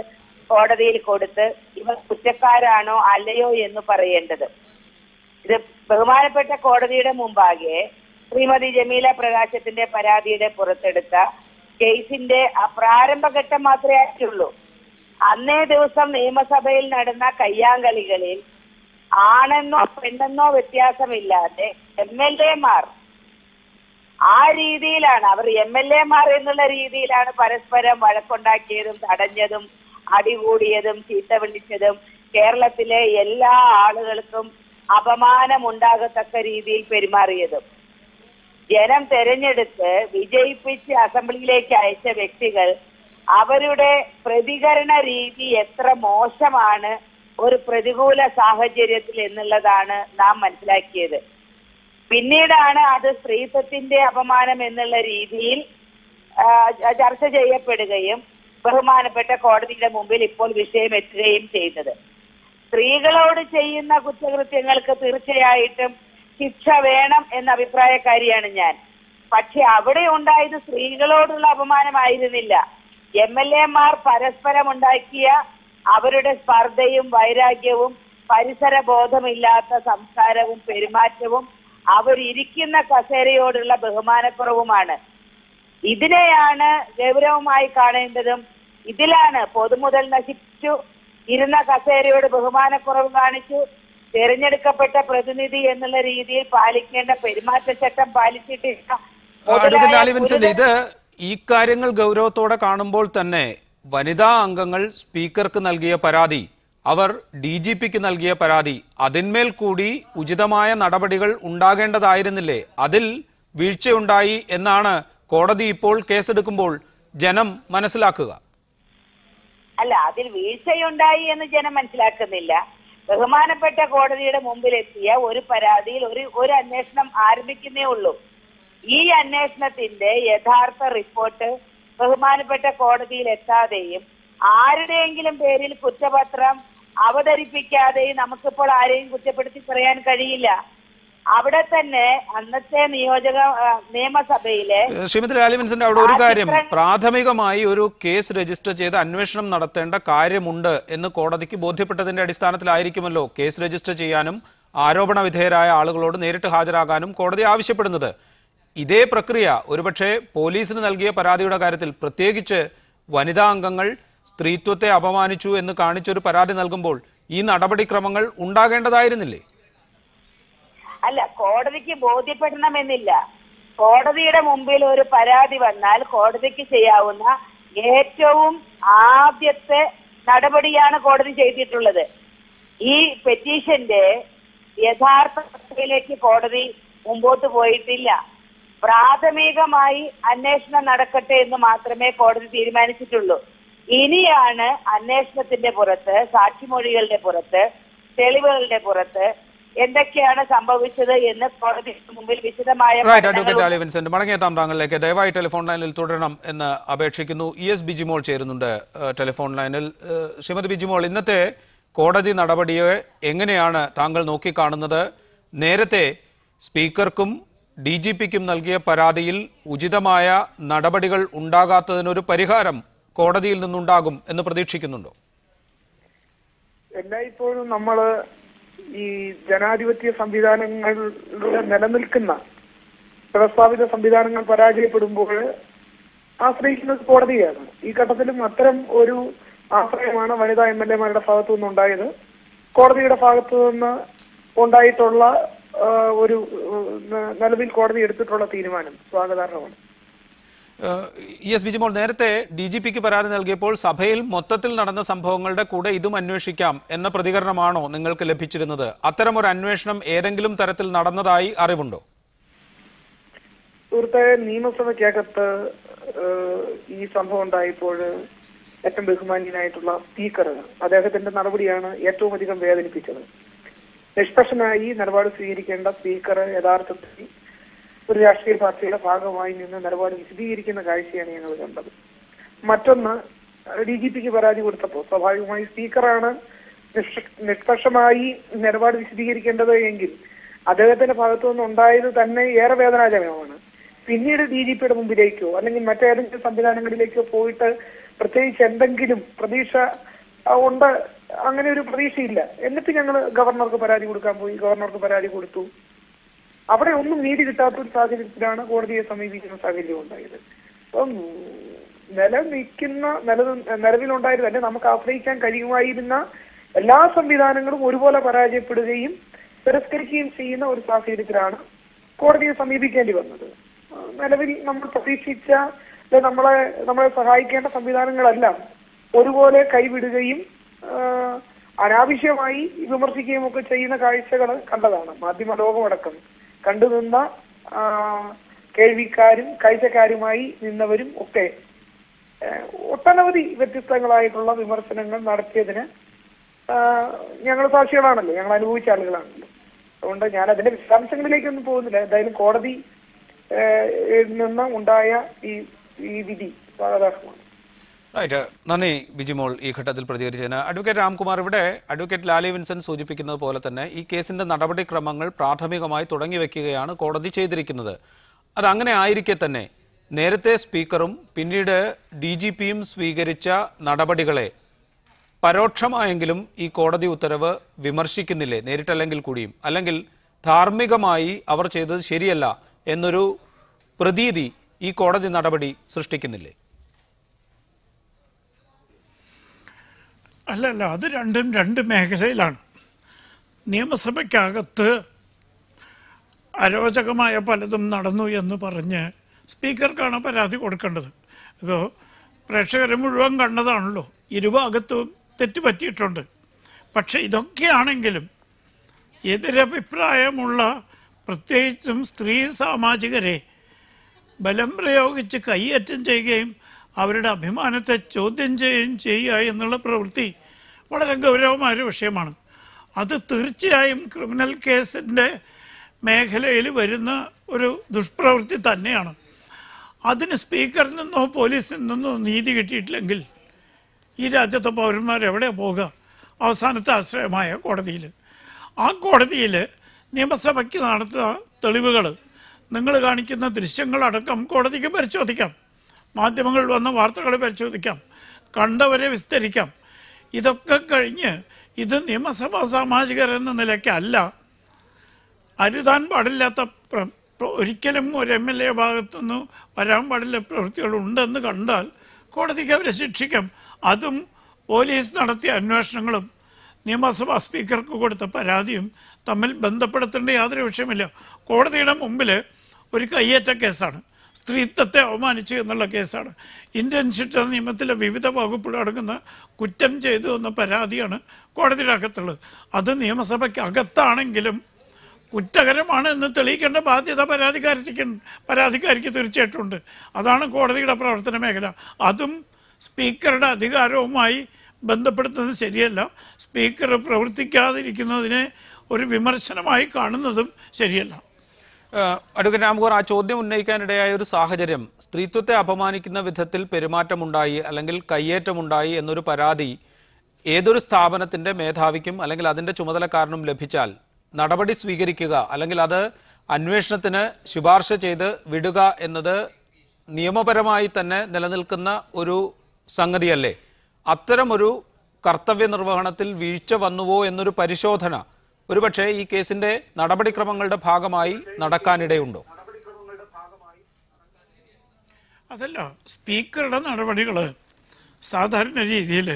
കോടതിയിൽ കൊടുത്ത് ഇവർ കുറ്റക്കാരാണോ അല്ലയോ എന്ന് പറയേണ്ടത്. ഇത് ബഹുമാനപ്പെട്ട കോടതിയുടെ മുമ്പാകെ ശ്രീമതി ജമീല പ്രകാശത്തിന്റെ പരാതിയുടെ പുറത്തെടുത്ത കേസിന്റെ പ്രാരംഭഘട്ടം മാത്രമേ ആയിട്ടുള്ളൂ. അന്നേ ദിവസം നിയമസഭയിൽ നടന്ന കയ്യാങ്കളികളിൽ ആണെന്നോ പെണ്ണെന്നോ വ്യത്യാസമില്ലാതെ MLA-മാർ ആ രീതിയിലാണ്, അവർ MLA-മാർ എന്നുള്ള രീതിയിലാണ് പരസ്പരം വഴക്കുണ്ടാക്കിയതും തടഞ്ഞതും അടികൂടിയതും ചീത്ത വിളിച്ചതും കേരളത്തിലെ എല്ലാ ആളുകൾക്കും അപമാനമുണ്ടാകത്തക്ക രീതിയിൽ പെരുമാറിയതും. ജനം തെരഞ്ഞെടുത്ത് വിജയിപ്പിച്ച് അസംബ്ലിയിലേക്ക് അയച്ച വ്യക്തികൾ അവരുടെ പ്രതികരണ രീതി എത്ര മോശമാണ് ഒരു പ്രതികൂല സാഹചര്യത്തിൽ എന്നുള്ളതാണ് നാം മനസ്സിലാക്കിയത്. പിന്നീടാണ് അത് സ്ത്രീത്വത്തിന്റെ അപമാനം എന്നുള്ള രീതിയിൽ ചർച്ച ചെയ്യപ്പെടുകയും ബഹുമാനപ്പെട്ട കോടതിയുടെ മുമ്പിൽ ഇപ്പോൾ വിഷയം എത്തുകയും ചെയ്തത്. സ്ത്രീകളോട് ചെയ്യുന്ന കുറ്റകൃത്യങ്ങൾക്ക് തീർച്ചയായിട്ടും ശിക്ഷ വേണം എന്ന അഭിപ്രായക്കാരിയാണ് ഞാൻ. പക്ഷെ അവിടെ ഉണ്ടായത് സ്ത്രീകളോടുള്ള അപമാനമായിരുന്നില്ല. MLA-മാർ പരസ്പരം ഉണ്ടാക്കിയ അവരുടെ സ്പർദ്ധയും വൈരാഗ്യവും പരിസര ബോധമില്ലാത്ത സംസ്കാരവും പെരുമാറ്റവും അവരിയ്ക്കുന്ന കസേരയോടുള്ള ബഹുമാനക്കുറവുമാണ്. ഇതിനെയാണ് ഗൗരവമായി കാണേണ്ടതും. ഇതിലാണ് പൊതുമുതൽ നശിപ്പിച്ചു, ഇരുന്ന കസേരയോട് ബഹുമാനക്കുറവ് കാണിച്ചു, തിരഞ്ഞെടുക്കപ്പെട്ട പ്രതിനിധി എന്നുള്ള രീതിയിൽ പാലിക്കേണ്ട പെരുമാറ്റച്ചട്ടം പാലിച്ചിട്ടില്ല. അഡ്വക്കേറ്റ് ലാലി വിൻസെന്റ്, ഇത് ഈ കാര്യങ്ങൾ ഗൗരവത്തോടെ കാണുമ്പോൾ തന്നെ വനിതാ അംഗങ്ങൾ സ്പീക്കർക്ക് നൽകിയ പരാതി, അവർ DGPക്ക് നൽകിയ പരാതി, അതിന്മേൽ കൂടി ഉചിതമായ നടപടികൾ ഉണ്ടാകേണ്ടതായിരുന്നില്ലേ? അതിൽ വീഴ്ചയുണ്ടായി എന്നാണ് കോടതി ഇപ്പോൾ കേസെടുക്കുമ്പോൾ ജനം മനസ്സിലാക്കുക. അല്ല, അതിൽ വീഴ്ചയുണ്ടായി എന്ന് ജനം മനസ്സിലാക്കുന്നില്ല. ബഹുമാനപ്പെട്ട കോടതിയുടെ മുമ്പിലെത്തിയ ഒരു പരാതിയിൽ ഒരു അന്വേഷണം ആരംഭിക്കുന്നേ ഉള്ളൂ. ഈ അന്വേഷണത്തിന്റെ യഥാർത്ഥ റിപ്പോർട്ട് ബഹുമാനപ്പെട്ട കോടതിയിൽ എത്താതെയും ആരുടെയെങ്കിലും പേരിൽ കുറ്റപത്രം അവതരിപ്പിക്കാതെയും നമുക്കിപ്പോൾ ആരെയും കുറ്റപ്പെടുത്തി പറയാൻ കഴിയില്ല. അവിടെ തന്നെ അന്നത്തെ നിയമസഭയിലെ ശ്രീമതി ലാലി വിൻസെന്റ്, അവിടെ ഒരു കാര്യം, പ്രാഥമികമായി ഒരു കേസ് രജിസ്റ്റർ ചെയ്ത് അന്വേഷണം നടത്തേണ്ട കാര്യമുണ്ട് എന്ന് കോടതിക്ക് ബോധ്യപ്പെട്ടതിന്റെ അടിസ്ഥാനത്തിലായിരിക്കുമല്ലോ കേസ് രജിസ്റ്റർ ചെയ്യാനും ആരോപണ വിധേയരായ ആളുകളോട് നേരിട്ട് ഹാജരാകാനും കോടതി ആവശ്യപ്പെടുന്നത്. ഇതേ പ്രക്രിയ ഒരുപക്ഷെ പോലീസിന് നൽകിയ പരാതിയുടെ കാര്യത്തിൽ, പ്രത്യേകിച്ച് വനിതാ അംഗങ്ങൾ സ്ത്രീത്വത്തെ അപമാനിച്ചു എന്ന് കാണിച്ചൊരു പരാതി നൽകുമ്പോൾ ഈ നടപടിക്രമങ്ങൾ ഉണ്ടാകേണ്ടതായിരുന്നില്ലേ? അല്ല, കോടതിക്ക് ബോധ്യപ്പെടണമെന്നില്ല. കോടതിയുടെ മുമ്പിൽ ഒരു പരാതി വന്നാൽ കോടതിക്ക് ചെയ്യാവുന്ന ഏറ്റവും ആദ്യത്തെ നടപടിയാണ് കോടതി ചെയ്തിട്ടുള്ളത്. ഈ പെറ്റീഷന്റെ യഥാർത്ഥത്തിലേക്ക് കോടതി മുമ്പോട്ട് പോയിട്ടില്ല. പ്രാഥമികമായി അന്വേഷണം നടക്കട്ടെ എന്ന് മാത്രമേ കോടതി തീരുമാനിച്ചിട്ടുള്ളൂ. ഇനിയാണ് അന്വേഷണത്തിന്റെ പുറത്ത്, സാക്ഷിമൊഴികളുടെ പുറത്ത്, തെളിവുകളുടെ പുറത്ത് എന്തൊക്കെയാണ് സംഭവിച്ചത് എന്ന് കോടതിക്ക് മുമ്പിൽ വിശദമായ അഡ്വക്കേറ്റ് ലാലി വിൻസെന്റ്, മടങ്ങിയെത്താം താങ്കളിലേക്ക്. ദയവായി ടെലിഫോൺ ലൈനിൽ തുടരണം എന്ന് അപേക്ഷിക്കുന്നു. ES ബിജിമോൾ ചേരുന്നുണ്ട് ടെലിഫോൺ ലൈനിൽ. ശ്രീമതി ബിജിമോൾ, ഇന്നത്തെ കോടതി നടപടിയെ എങ്ങനെയാണ് താങ്കൾ നോക്കിക്കാണുന്നത്? നേരത്തെ സ്പീക്കർക്കും DGPക്കും നൽകിയ പരാതിയിൽ ഉചിതമായ നടപടികൾ ഉണ്ടാകാത്തതിനൊരു പരിഹാരം കോടതിയിൽ നിന്നുണ്ടാകും എന്ന് പ്രതീക്ഷിക്കുന്നുണ്ടോ? എല്ലായ്പ്പോഴും നമ്മൾ ഈ ജനാധിപത്യ സംവിധാനങ്ങളുടെ നിലനിൽക്കുന്ന വ്യവസ്ഥാപിത സംവിധാനങ്ങൾ പരാജയപ്പെടുമ്പോൾ ആശ്രയിക്കുന്നത് കോടതിയാണ്. ഈ ഘട്ടത്തിലും അത്തരം ഒരു ആശ്രയമാണ് വനിതാ MLA-മാരുടെ ഭാഗത്തു നിന്നുണ്ടായത്. കോടതിയുടെ ഭാഗത്തു നിന്ന് ഉണ്ടായിട്ടുള്ള ഒരു നിലവിൽ കോടതി എടുത്തിട്ടുള്ള തീരുമാനം സ്വാഗതാർഹമാണ്. ES ബിജിമോൾ, നേരത്തെ DGPക്ക് പരാതി നൽകിയപ്പോൾ സഭയിൽ മൊത്തത്തിൽ നടന്ന സംഭവങ്ങളുടെ കൂടെ ഇതും അന്വേഷിക്കാം എന്ന പ്രതികരണമാണോ നിങ്ങൾക്ക് ലഭിച്ചിരുന്നത്? അത്തരമൊരു അന്വേഷണം ഏതെങ്കിലും തരത്തിൽ നടന്നതായി അറിവുണ്ടോ? സുഹൃത്തെ, നിയമസഭയ്ക്കകത്ത് ഈ സംഭവം ഉണ്ടായപ്പോൾ ഏറ്റവും ബഹുമാന്യനായിട്ടുള്ള സ്പീക്കർ, അദ്ദേഹത്തിന്റെ നടപടിയാണ് ഏറ്റവും അധികം വേദനിപ്പിച്ചത്. നിഷ്പക്ഷനായി നിലപാട് സ്വീകരിക്കേണ്ട സ്പീക്കർ യഥാർത്ഥത്തിൽ ഒരു രാഷ്ട്രീയ പാർട്ടിയുടെ ഭാഗമായി നിന്ന് നിലപാട് വിശദീകരിക്കുന്ന കാഴ്ചയാണ് ഞങ്ങൾ കണ്ടത്. മറ്റൊന്ന്, DGPക്ക് പരാതി കൊടുത്തപ്പോൾ സ്വാഭാവികമായി സ്പീക്കറാണ് നിഷ്പക്ഷമായി നിലപാട് വിശദീകരിക്കേണ്ടത് എങ്കിൽ അദ്ദേഹത്തിന്റെ ഭാഗത്തു നിന്നുണ്ടായത് തന്നെ ഏറെ വേദനാജനകമാണ്. പിന്നീട് DGPയുടെ മുമ്പിലേക്കോ അല്ലെങ്കിൽ മറ്റേതെങ്കിലും സംവിധാനങ്ങളിലേക്കോ പോയിട്ട് പ്രത്യേകിച്ച് എന്തെങ്കിലും പ്രതീക്ഷ ഉണ്ട്, അങ്ങനെ ഒരു പ്രതീക്ഷയില്ല. എന്നിട്ട് ഞങ്ങൾ ഗവർണർക്ക് പരാതി കൊടുക്കാൻ പോയി, ഗവർണർക്ക് പരാതി കൊടുത്തു. അവിടെ ഒന്നും നീതി കിട്ടാത്ത ഒരു സാഹചര്യത്തിലാണ് കോടതിയെ സമീപിക്കുന്ന സാഹചര്യം ഉണ്ടായത്. അപ്പം നിലവിലുണ്ടായത് തന്നെ നമുക്ക് ആശ്രയിക്കാൻ കഴിയുമായിരുന്ന എല്ലാ സംവിധാനങ്ങളും ഒരുപോലെ പരാജയപ്പെടുകയും തിരസ്കരിക്കുകയും ചെയ്യുന്ന ഒരു സാഹചര്യത്തിലാണ് കോടതിയെ സമീപിക്കേണ്ടി വന്നത്. നിലവിൽ നമ്മൾ പ്രതീക്ഷിച്ച നമ്മളെ സഹായിക്കേണ്ട സംവിധാനങ്ങളെല്ലാം ഒരുപോലെ കൈവിടുകയും അനാവശ്യമായി വിമർശിക്കുകയും ഒക്കെ ചെയ്യുന്ന കാഴ്ചകൾ കണ്ടതാണ്. മാധ്യമ ലോകമടക്കം കണ്ടുനിന്ന കേൾവിക്കാരും കാഴ്ചക്കാരുമായി നിന്നവരും ഒക്കെ ഒട്ടനവധി വ്യത്യസ്തങ്ങളായിട്ടുള്ള വിമർശനങ്ങൾ നടത്തിയതിന് ഞങ്ങൾ സാക്ഷികളാണല്ലോ, ഞങ്ങൾ അനുഭവിച്ച ആളുകളാണല്ലോ. അതുകൊണ്ട് ഞാൻ അതിന്റെ വിശദാംശങ്ങളിലേക്കൊന്നും പോകുന്നില്ല. എന്തായാലും കോടതി നിന്ന് ഉണ്ടായ ഈ വിധി സ്വാഗതാർഹമാണ്. നന്ദി ബിജിമോൾ ഈ ഘട്ടത്തിൽ പ്രതികരിച്ചതിന്. അഡ്വക്കേറ്റ് രാംകുമാർ, ഇവിടെ അഡ്വക്കേറ്റ് ലാലി വിൻസെന്റ് സൂചിപ്പിക്കുന്നത് പോലെ തന്നെ ഈ കേസിന്റെ നടപടിക്രമങ്ങൾ പ്രാഥമികമായി തുടങ്ങിവെക്കുകയാണ് കോടതി ചെയ്തിരിക്കുന്നത്. അതങ്ങനെ ആയിരിക്കെ തന്നെ നേരത്തെ സ്പീക്കറും പിന്നീട് DGPയും സ്വീകരിച്ച നടപടികളെ പരോക്ഷമായെങ്കിലും ഈ കോടതി ഉത്തരവ് വിമർശിക്കുന്നില്ലേ, നേരിട്ടല്ലെങ്കിൽ കൂടിയും? അല്ലെങ്കിൽ ധാർമ്മികമായി അവർ ചെയ്തത് ശരിയല്ല എന്നൊരു പ്രതീതി ഈ കോടതി നടപടി സൃഷ്ടിക്കുന്നില്ലേ? അല്ലല്ല, അത് രണ്ടും രണ്ട് മേഖലയിലാണ്. നിയമസഭയ്ക്കകത്ത് അരോചകമായ പലതും നടന്നു എന്ന് പറഞ്ഞ് സ്പീക്കർക്കാണ് പരാതി കൊടുക്കേണ്ടത്. ഇപ്പോൾ പ്രേക്ഷകർ മുഴുവൻ കണ്ടതാണല്ലോ, ഇരുഭാഗത്തും തെറ്റ് പറ്റിയിട്ടുണ്ട്. പക്ഷെ ഇതൊക്കെയാണെങ്കിലും എതിരഭിപ്രായമുള്ള പ്രത്യേകിച്ചും സ്ത്രീ സാമാജികരെ ബലം പ്രയോഗിച്ച് കൈയേറ്റം ചെയ്യുകയും അവരുടെ അഭിമാനത്തെ ചോദ്യം ചെയ്യുക എന്നുള്ള പ്രവൃത്തി വളരെ ഗൗരവമായൊരു വിഷയമാണ്. അത് തീർച്ചയായും ക്രിമിനൽ കേസിൻ്റെ മേഖലയിൽ വരുന്ന ഒരു ദുഷ്പ്രവൃത്തി തന്നെയാണ്. അതിന് സ്പീക്കറിൽ നിന്നോ പോലീസിൽ നിന്നോ നീതി കിട്ടിയിട്ടില്ലെങ്കിൽ ഈ രാജ്യത്തെ പൗരന്മാർ എവിടെ പോകുക? അവസാനത്തെ ആശ്രയമായ കോടതിയിൽ. ആ കോടതിയിൽ നിയമസഭയ്ക്ക് നടത്തുന്ന തെളിവുകൾ, നിങ്ങൾ കാണിക്കുന്ന ദൃശ്യങ്ങളടക്കം കോടതിക്ക് പരിശോധിക്കാം, മാധ്യമങ്ങളിൽ വന്ന വാർത്തകൾ പരിശോധിക്കാം, കണ്ടവരെ വിസ്തരിക്കാം. ഇതൊക്കെ കഴിഞ്ഞ് ഇത് നിയമസഭാ സാമാജികർ എന്ന നിലയ്ക്കല്ല, അരുതാൻ പാടില്ലാത്ത ഒരിക്കലും ഒരു MLA ഭാഗത്തുനിന്ന് വരാൻ പാടില്ല പ്രവൃത്തികൾ ഉണ്ടെന്ന് കണ്ടാൽ കോടതിക്ക് അവരെ ശിക്ഷിക്കാം. അതും പോലീസ് നടത്തിയ അന്വേഷണങ്ങളും നിയമസഭാ സ്പീക്കർക്ക് കൊടുത്ത പരാതിയും തമ്മിൽ ബന്ധപ്പെടുത്തേണ്ട യാതൊരു വിഷയമില്ല. കോടതിയുടെ മുമ്പിൽ ഒരു കയ്യേറ്റ കേസാണ്, സ്ത്രീത്വത്തെ അവമാനിച്ചു എന്നുള്ള കേസാണ്. ഇന്ത്യൻ ശിക്ഷാ നിയമത്തിലെ വിവിധ വകുപ്പുകൾ അടങ്ങുന്ന കുറ്റം ചെയ്തു എന്ന പരാതിയാണ് കോടതിയുടെ അകത്തുള്ളത്. അത് നിയമസഭയ്ക്ക് അകത്താണെങ്കിലും കുറ്റകരമാണ് എന്ന് തെളിയിക്കേണ്ട ബാധ്യത പരാതിക്കാരിക്ക് തീർച്ചയായിട്ടും ഉണ്ട്. അതാണ് കോടതിയുടെ പ്രവർത്തന മേഖല. അതും സ്പീക്കറുടെ അധികാരവുമായി ബന്ധപ്പെടുത്തുന്നത് ശരിയല്ല. സ്പീക്കർ പ്രവർത്തിക്കാതിരിക്കുന്നതിനെ ഒരു വിമർശനമായി കാണുന്നതും ശരിയല്ല. അഡ്വക്കേറ്റ് രാംകുമാർ, ആ ചോദ്യം ഉന്നയിക്കാനിടയായ ഒരു സാഹചര്യം, സ്ത്രീത്വത്തെ അപമാനിക്കുന്ന വിധത്തിൽ പെരുമാറ്റമുണ്ടായി അല്ലെങ്കിൽ കയ്യേറ്റമുണ്ടായി എന്നൊരു പരാതി ഏതൊരു സ്ഥാപനത്തിൻ്റെ മേധാവിക്കും അല്ലെങ്കിൽ അതിൻ്റെ ചുമതലക്കാരനും ലഭിച്ചാൽ നടപടി സ്വീകരിക്കുക അല്ലെങ്കിൽ അത് അന്വേഷണത്തിന് ശുപാർശ ചെയ്ത് വിടുക എന്നത് നിയമപരമായി തന്നെ നിലനിൽക്കുന്ന ഒരു സംഗതിയല്ലേ? അത്തരമൊരു കർത്തവ്യ നിർവഹണത്തിൽ വീഴ്ച വന്നുവോ എന്നൊരു പരിശോധന ഒരുപക്ഷെ ഈ കേസിന്റെ നടപടിക്രമങ്ങളുടെ ഭാഗമായി നടക്കാനിടയുണ്ടോ? അതല്ല, സ്പീക്കറുടെ നടപടികൾ സാധാരണ രീതിയിൽ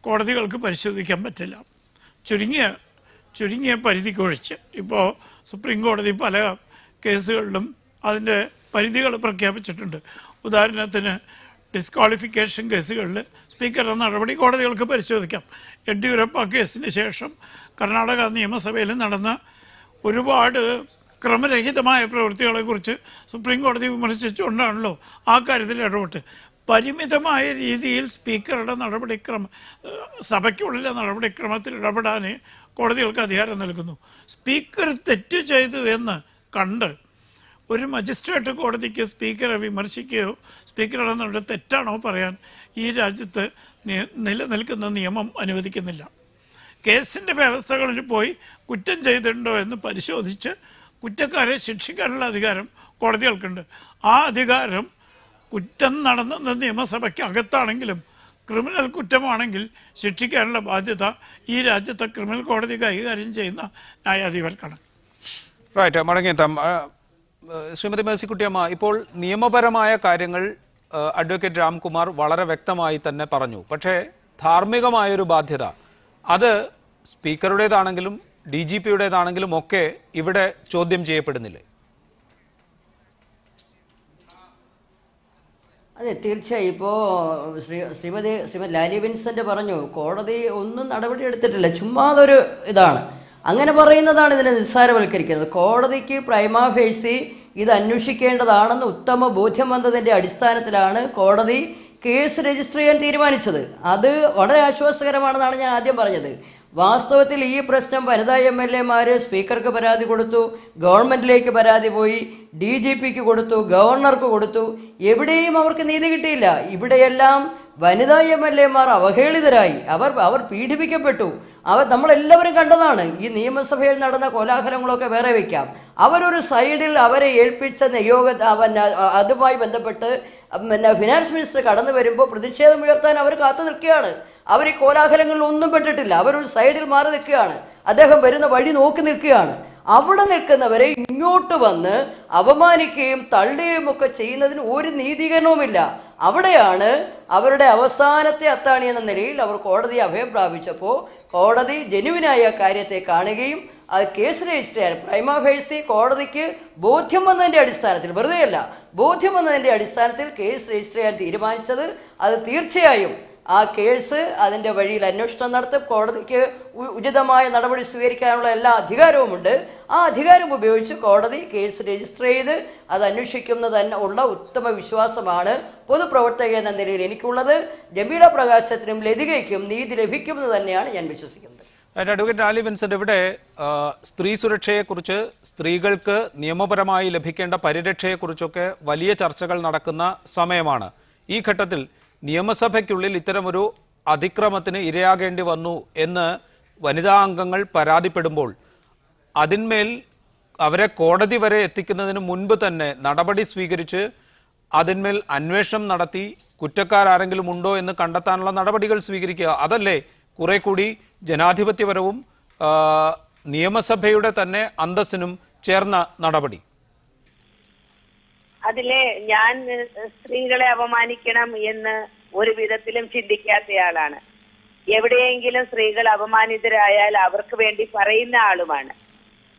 കോടതികൾക്ക് പരിശോധിക്കാൻ പറ്റില്ല. ചുരുങ്ങിയ പരിധിക്കൊഴിച്ച്. ഇപ്പോൾ സുപ്രീം കോടതി പല കേസുകളിലും അതിൻ്റെ പരിധികൾ പ്രഖ്യാപിച്ചിട്ടുണ്ട്. ഉദാഹരണത്തിന് ഡിസ്ക്വാളിഫിക്കേഷൻ കേസുകളിൽ സ്പീക്കറുടെ നടപടി കോടതികൾക്ക് പരിശോധിക്കാം. യെഡ്യൂരപ്പ കേസിന് ശേഷം കർണാടക നിയമസഭയിൽ നടന്ന ഒരുപാട് ക്രമരഹിതമായ പ്രവൃത്തികളെക്കുറിച്ച് സുപ്രീം കോടതി വിമർശിച്ചുകൊണ്ടാണല്ലോ ആ കാര്യത്തിൽ ഇടപെട്ട്. പരിമിതമായ രീതിയിൽ സ്പീക്കറുടെ സഭയ്ക്കുള്ളിലെ നടപടിക്രമത്തിൽ ഇടപെടാൻ കോടതികൾക്ക് അധികാരം നൽകുന്നു. സ്പീക്കർ തെറ്റ് ചെയ്തു എന്ന് കണ്ട് ഒരു മജിസ്ട്രേറ്റ് കോടതിക്ക് സ്പീക്കറെ വിമർശിക്കുകയോ സ്പീക്കറുടെ നടപടി തെറ്റാണോ പറയാൻ ഈ രാജ്യത്ത് നിലനിൽക്കുന്ന നിയമം അനുവദിക്കുന്നില്ല. കേസിൻ്റെ വ്യവസ്ഥകളിൽ പോയി കുറ്റം ചെയ്തിട്ടുണ്ടോ എന്ന് പരിശോധിച്ച് കുറ്റക്കാരെ ശിക്ഷിക്കാനുള്ള അധികാരം കോടതികൾക്കുണ്ട്. ആ അധികാരം കുറ്റം നടന്നത് നിയമസഭയ്ക്ക് അകത്താണെങ്കിലും ക്രിമിനൽ കുറ്റമാണെങ്കിൽ ശിക്ഷിക്കാനുള്ള ബാധ്യത ഈ രാജ്യത്തെ ക്രിമിനൽ കോടതി കൈകാര്യം ചെയ്യുന്ന ന്യായാധിപർക്കാണ്. റൈറ്റ്, മടങ്ങിയെത്താം. ശ്രീമതി മേഴ്സിക്കുട്ടിയമ്മ, ഇപ്പോൾ നിയമപരമായ കാര്യങ്ങൾ അഡ്വക്കേറ്റ് രാംകുമാർ വളരെ വ്യക്തമായി തന്നെ പറഞ്ഞു. പക്ഷേ ധാർമ്മികമായൊരു ബാധ്യത അത് സ്പീക്കറുടേതാണെങ്കിലും DGPയുടേതാണെങ്കിലും ഒക്കെ ഇവിടെ ചോദ്യം ചെയ്യപ്പെടുന്നില്ലേ? അതെ, തീർച്ചയായും. ഇപ്പോൾ ശ്രീമതി ലാലി വിൻസെൻ്റ് പറഞ്ഞു, കോടതി ഒന്നും നടപടി എടുത്തിട്ടില്ല, ചുമ്മാതൊരു ഇതാണ്. അങ്ങനെ പറയുന്നതാണ് ഇതിനെ നിസ്സാരവൽക്കരിക്കുന്നത്. കോടതിക്ക് പ്രൈമാ ഫേസി ഇത് അന്വേഷിക്കേണ്ടതാണെന്ന് ഉത്തമ ബോധ്യം വന്നതിൻ്റെ അടിസ്ഥാനത്തിലാണ് കോടതി കേസ് രജിസ്റ്റർ ചെയ്യാൻ തീരുമാനിച്ചത്. അത് വളരെ ആശ്വാസകരമാണെന്നാണ് ഞാൻ ആദ്യം പറഞ്ഞത്. വാസ്തവത്തിൽ ഈ പ്രശ്നം വനിതാ MLA-മാർ സ്പീക്കർക്ക് പരാതി കൊടുത്തു, ഗവൺമെൻറ്റിലേക്ക് പരാതി പോയി, DGPക്ക് കൊടുത്തു, ഗവർണർക്ക് കൊടുത്തു, എവിടെയും അവർക്ക് നീതി കിട്ടിയില്ല. ഇവിടെയെല്ലാം വനിതാ MLA-മാർ അവഹേളിതരായി, അവർ പീഡിപ്പിക്കപ്പെട്ടു. നമ്മളെല്ലാവരും കണ്ടതാണ്. ഈ നിയമസഭയിൽ നടന്ന കോലാഹലങ്ങളൊക്കെ വേറെ വയ്ക്കാം. അവരൊരു സൈഡിൽ അവരെ ഏൽപ്പിച്ച അതുമായി ബന്ധപ്പെട്ട് ഫിനാൻസ് മിനിസ്റ്റർ കടന്നു വരുമ്പോൾ പ്രതിഷേധം ഉയർത്താൻ അവർ കാത്തു നിൽക്കുകയാണ്. അവർ ഈ കോലാഹലങ്ങളിൽ ഒന്നും പെട്ടിട്ടില്ല. അവരൊരു സൈഡിൽ മാറി നിൽക്കുകയാണ്. അദ്ദേഹം വരുന്ന വഴി നോക്കി നിൽക്കുകയാണ്. അവിടെ നിൽക്കുന്നവരെ ഇങ്ങോട്ട് വന്ന് അപമാനിക്കുകയും തള്ളുകയും ഒക്കെ ചെയ്യുന്നതിന് ഒരു നീതീകരണവുമില്ല. അവിടെയാണ് അവരുടെ അവസാനത്തെ അത്താണി എന്ന നിലയിൽ അവർ കോടതിയെ അഭയം പ്രാപിച്ചപ്പോൾ കോടതി ജെനുവിനായ കാര്യത്തെ കാണുകയും അത് കേസ് രജിസ്റ്റർ ചെയ്യാൻ പ്രൈമ ഫേസി കോടതിക്ക് ബോധ്യം വന്നതിൻ്റെ അടിസ്ഥാനത്തിൽ, വെറുതെയല്ല, ബോധ്യം വന്നതിൻ്റെ അടിസ്ഥാനത്തിൽ കേസ് രജിസ്റ്റർ ചെയ്യാൻ തീരുമാനിച്ചത്. അത് തീർച്ചയായും ആ കേസ് അതിൻ്റെ വഴിയിൽ അന്വേഷണം നടത്തും. കോടതിക്ക് ഉചിതമായ നടപടി സ്വീകരിക്കാനുള്ള എല്ലാ അധികാരവുമുണ്ട്. ആ അധികാരം ഉപയോഗിച്ച് കോടതി കേസ് രജിസ്റ്റർ ചെയ്ത് അത് അന്വേഷിക്കുന്നത് തന്നെ ഉള്ള ഉത്തമ വിശ്വാസമാണ് പൊതുപ്രവർത്തക എന്ന നിലയിൽ എനിക്കുള്ളത്. ജമീല പ്രകാശത്തിനും ലതികയ്ക്കും നീതി ലഭിക്കുമെന്ന് തന്നെയാണ് ഞാൻ വിശ്വസിക്കുന്നത്. അഡ്വക്കേറ്റ് ലാലി വിൻസെന്റ്, ഇവിടെ സ്ത്രീ സുരക്ഷയെക്കുറിച്ച്, സ്ത്രീകൾക്ക് നിയമപരമായി ലഭിക്കേണ്ട പരിരക്ഷയെക്കുറിച്ചൊക്കെ വലിയ ചർച്ചകൾ നടക്കുന്ന സമയമാണ്. ഈ ഘട്ടത്തിൽ നിയമസഭയ്ക്കുള്ളിൽ ഇത്തരമൊരു അതിക്രമത്തിന് ഇരയാകേണ്ടി വന്നു എന്ന് വനിതാ അംഗങ്ങൾ പരാതിപ്പെടുമ്പോൾ അതിന്മേൽ അവരെ കോടതി വരെ എത്തിക്കുന്നതിന് മുൻപ് തന്നെ നടപടി സ്വീകരിച്ച് അതിന്മേൽ അന്വേഷണം നടത്തി കുറ്റക്കാരെങ്കിലും ഉണ്ടോ എന്ന് കണ്ടെത്താനുള്ള നടപടികൾ സ്വീകരിക്കുക, അതല്ലേ കുറെ കൂടി ജനാധിപത്യപരവും നിയമസഭയുടെ തന്നെ അന്തസ്സിനും ചേർന്ന നടപടി? അതിലെ ഞാൻ സ്ത്രീകളെ അപമാനിക്കണം എന്ന് ഒരു വിധത്തിലും ചിന്തിക്കാത്തയാളാണ്. എവിടെയെങ്കിലും സ്ത്രീകൾ അപമാനിതരായാൽ അവർക്ക് വേണ്ടി പറയുന്ന ആളുമാണ്.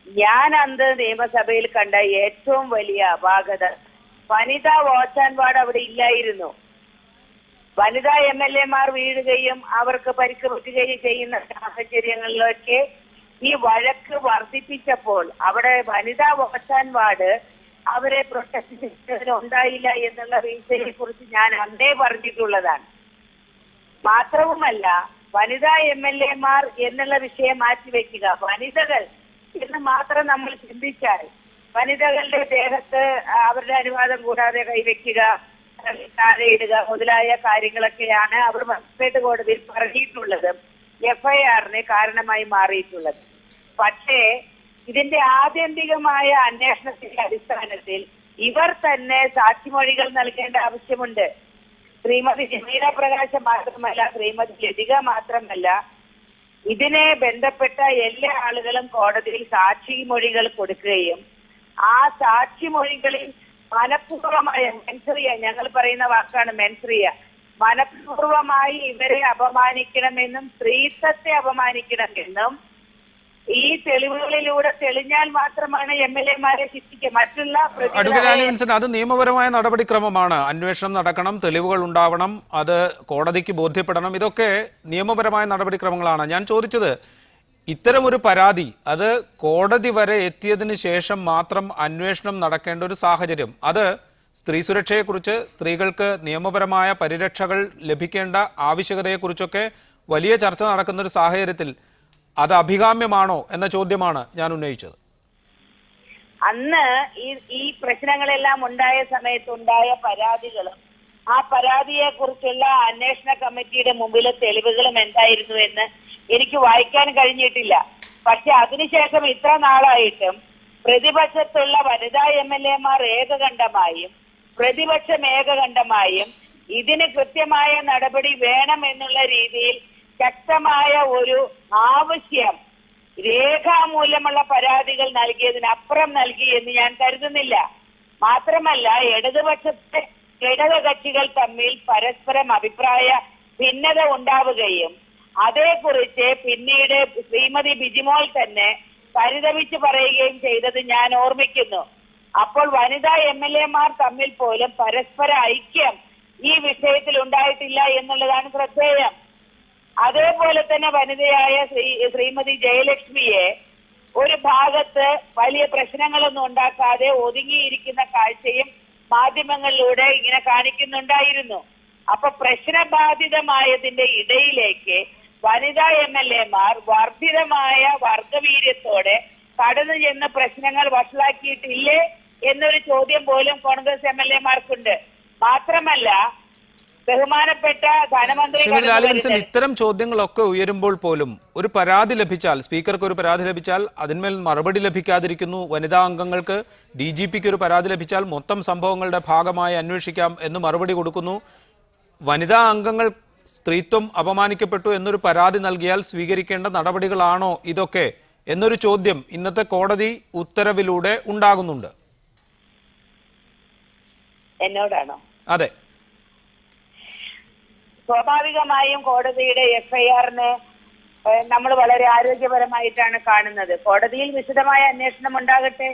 ഞാൻ അന്ന് നിയമസഭയിൽ കണ്ട ഏറ്റവും വലിയ അപാകത, വനിതാ വാച്ച് ആൻഡ് വാർഡ് അവിടെ ഇല്ലായിരുന്നു. വനിതാ MLA-മാർ വീഴുകയും അവർക്ക് പരിക്ക് പറ്റുകയും ചെയ്യുന്ന സാഹചര്യങ്ങളിലൊക്കെ ഈ വഴക്ക് വർദ്ധിപ്പിച്ചപ്പോൾ അവിടെ വനിതാ വാച്ച് ആൻഡ് വാർഡ് അവരെ പ്രൊട്ടക്ട് ചെയ്യുന്നതിന് ഉണ്ടായില്ല എന്നുള്ള വീഴ്ചയെ കുറിച്ച് ഞാൻ അന്നേ പറഞ്ഞിട്ടുള്ളതാണ്. മാത്രവുമല്ല, വനിതാ MLA-മാർ എന്നുള്ള വിഷയം മാറ്റിവെക്കുക, വനിതകൾ എന്ന് മാത്രം നമ്മൾ ചിന്തിച്ചാൽ വനിതകളുടെ ദേഹത്ത് അവരുടെ അനുവാദം കൂടാതെ കൈവയ്ക്കുക, താഴെയിടുക മുതലായ കാര്യങ്ങളൊക്കെയാണ് അവർ മജിസ്ട്രേറ്റ് കോടതിയിൽ പറഞ്ഞിട്ടുള്ളത്, FIR-ന് കാരണമായി മാറിയിട്ടുള്ളത്. പക്ഷേ ഇതിന്റെ ആത്യന്തികമായ അന്വേഷണത്തിന്റെ അടിസ്ഥാനത്തിൽ ഇവർ തന്നെ സാക്ഷിമൊഴികൾ നൽകേണ്ട ആവശ്യമുണ്ട്. ശ്രീമതി ജമീല പ്രകാശം മാത്രമല്ല, ശ്രീമതി ലതിക മാത്രമല്ല, ഇതിനെ ബന്ധപ്പെട്ട എല്ലാ ആളുകളും കോടതിയിൽ സാക്ഷിമൊഴികൾ കൊടുക്കുകയും ആ സാക്ഷിമൊഴികളിൽ മനഃപൂർവമായ മെൻസറിയ, ഞങ്ങൾ പറയുന്ന വാക്കാണ് മെൻസറിയ, മനഃപൂർവമായി ഇവരെ അപമാനിക്കണമെന്നും സ്ത്രീത്വത്തെ അപമാനിക്കണമെന്നും ഈ തെളിവുകളിലൂടെ തെളിഞ്ഞാൽ മാത്രമാണ് MLA-മാരെ ശിക്ഷിക്കുക. മറ്റുള്ള അത് നിയമപരമായ നടപടിക്രമമാണ്. അന്വേഷണം നടക്കണം, തെളിവുകൾ ഉണ്ടാവണം, അത് കോടതിക്ക് ബോധ്യപ്പെടണം, ഇതൊക്കെ നിയമപരമായ നടപടിക്രമങ്ങളാണ്. ഞാൻ ചോദിച്ചത്, ഇത്തരമൊരു പരാതി അത് കോടതി വരെ എത്തിയതിന് ശേഷം മാത്രം അന്വേഷണം നടക്കേണ്ട ഒരു സാഹചര്യം, അത് സ്ത്രീ സുരക്ഷയെക്കുറിച്ച്, സ്ത്രീകൾക്ക് നിയമപരമായ പരിരക്ഷകൾ ലഭിക്കേണ്ട ആവശ്യകതയെക്കുറിച്ചൊക്കെ വലിയ ചർച്ച നടക്കുന്ന ഒരു സാഹചര്യത്തിൽ അത് അഭികാമ്യമാണോ എന്ന ചോദ്യമാണ് ഞാൻ ഉന്നയിച്ചത്. അന്ന് ഈ പ്രശ്നങ്ങളെല്ലാം ഉണ്ടായ സമയത്തുണ്ടായ പരാതികളും ആ പരാതിയെ കുറിച്ചുള്ള അന്വേഷണ കമ്മിറ്റിയുടെ മുമ്പിലെ തെളിവുകളും എന്തായിരുന്നു എന്ന് എനിക്ക് വായിക്കാൻ കഴിഞ്ഞിട്ടില്ല. പക്ഷെ അതിനുശേഷം ഇത്ര നാളായിട്ടും പ്രതിപക്ഷത്തുള്ള വനിതാ MLA-മാർ ഏകകണ്ഠമായും പ്രതിപക്ഷം ഏകകണ്ഠമായും ഇതിന് കൃത്യമായ നടപടി വേണം എന്നുള്ള രീതിയിൽ ശക്തമായ ഒരു ആവശ്യം രേഖാമൂലമുള്ള പരാതികൾ നൽകിയതിനപ്പുറം നൽകി എന്ന് ഞാൻ കരുതുന്നില്ല. മാത്രമല്ല, ഇടതുപക്ഷത്തെ ഘടകകക്ഷികൾ തമ്മിൽ പരസ്പരം അഭിപ്രായ ഭിന്നത ഉണ്ടാവുകയും അതേക്കുറിച്ച് പിന്നീട് ശ്രീമതി ബിജിമോൾ തന്നെ പരിതപിച്ച് പറയുകയും ചെയ്തത് ഞാൻ ഓർമ്മിക്കുന്നു. അപ്പോൾ വനിതാ MLA-മാർ തമ്മിൽ പോലും പരസ്പര ഐക്യം ഈ വിഷയത്തിൽ ഉണ്ടായിട്ടില്ല എന്നുള്ളതാണ് ശ്രദ്ധേയം. അതേപോലെ തന്നെ വനിതയായ ശ്രീമതി ജയലക്ഷ്മിയെ ഒരു ഭാഗത്ത് വലിയ പ്രശ്നങ്ങളൊന്നും ഉണ്ടാക്കാതെ ഒതുങ്ങിയിരിക്കുന്ന കാഴ്ചയും മാധ്യമങ്ങളിലൂടെ ഇങ്ങനെ കാണിക്കുന്നുണ്ടായിരുന്നു. അപ്പൊ പ്രശ്നബാധിതമായതിന്റെ ഇടയിലേക്ക് വനിതാ MLA-മാർ വർദ്ധിതമായ വർഗവീര്യത്തോടെ കടന്നു ചെന്ന് പ്രശ്നങ്ങൾ വഷളാക്കിയിട്ടില്ലേ എന്നൊരു ചോദ്യം പോലും കോൺഗ്രസ് MLA-മാർക്കുണ്ട്. മാത്രമല്ല, ബഹുമാനപ്പെട്ട ധനമന്ത്രി ശ്രീമതി ലാലി വിൻസെന്റ്, ഇത്തരം ചോദ്യങ്ങളൊക്കെ ഉയരുമ്പോൾ പോലും ഒരു പരാതി ലഭിച്ചാൽ, സ്പീക്കർക്ക് ഒരു പരാതി ലഭിച്ചാൽ അതിന്മേൽ മറുപടി ലഭിക്കാതിരിക്കുന്നു. വനിതാ അംഗങ്ങൾക്ക് DGPക്ക് ഒരു പരാതി ലഭിച്ചാൽ മൊത്തം സംഭവങ്ങളുടെ ഭാഗമായി അന്വേഷിക്കാം എന്ന് മറുപടി കൊടുക്കുന്നു. വനിതാ അംഗങ്ങൾ സ്ത്രീത്വം അപമാനിക്കപ്പെട്ടു എന്നൊരു പരാതി നൽകിയാൽ സ്വീകരിക്കേണ്ട നടപടികളാണോ ഇതൊക്കെ എന്നൊരു ചോദ്യം ഇന്നത്തെ കോടതി ഉത്തരവിലൂടെ ഉണ്ടാകുന്നുണ്ട്. എന്നോടാണോ? അതെ. സ്വാഭാവികമായും കോടതിയുടെ FIRനെ നമ്മൾ വളരെ ആരോഗ്യപരമായിട്ടാണ് കാണുന്നത്. കോടതിയിൽ വിശദമായ അന്വേഷണം ഉണ്ടാകട്ടെ.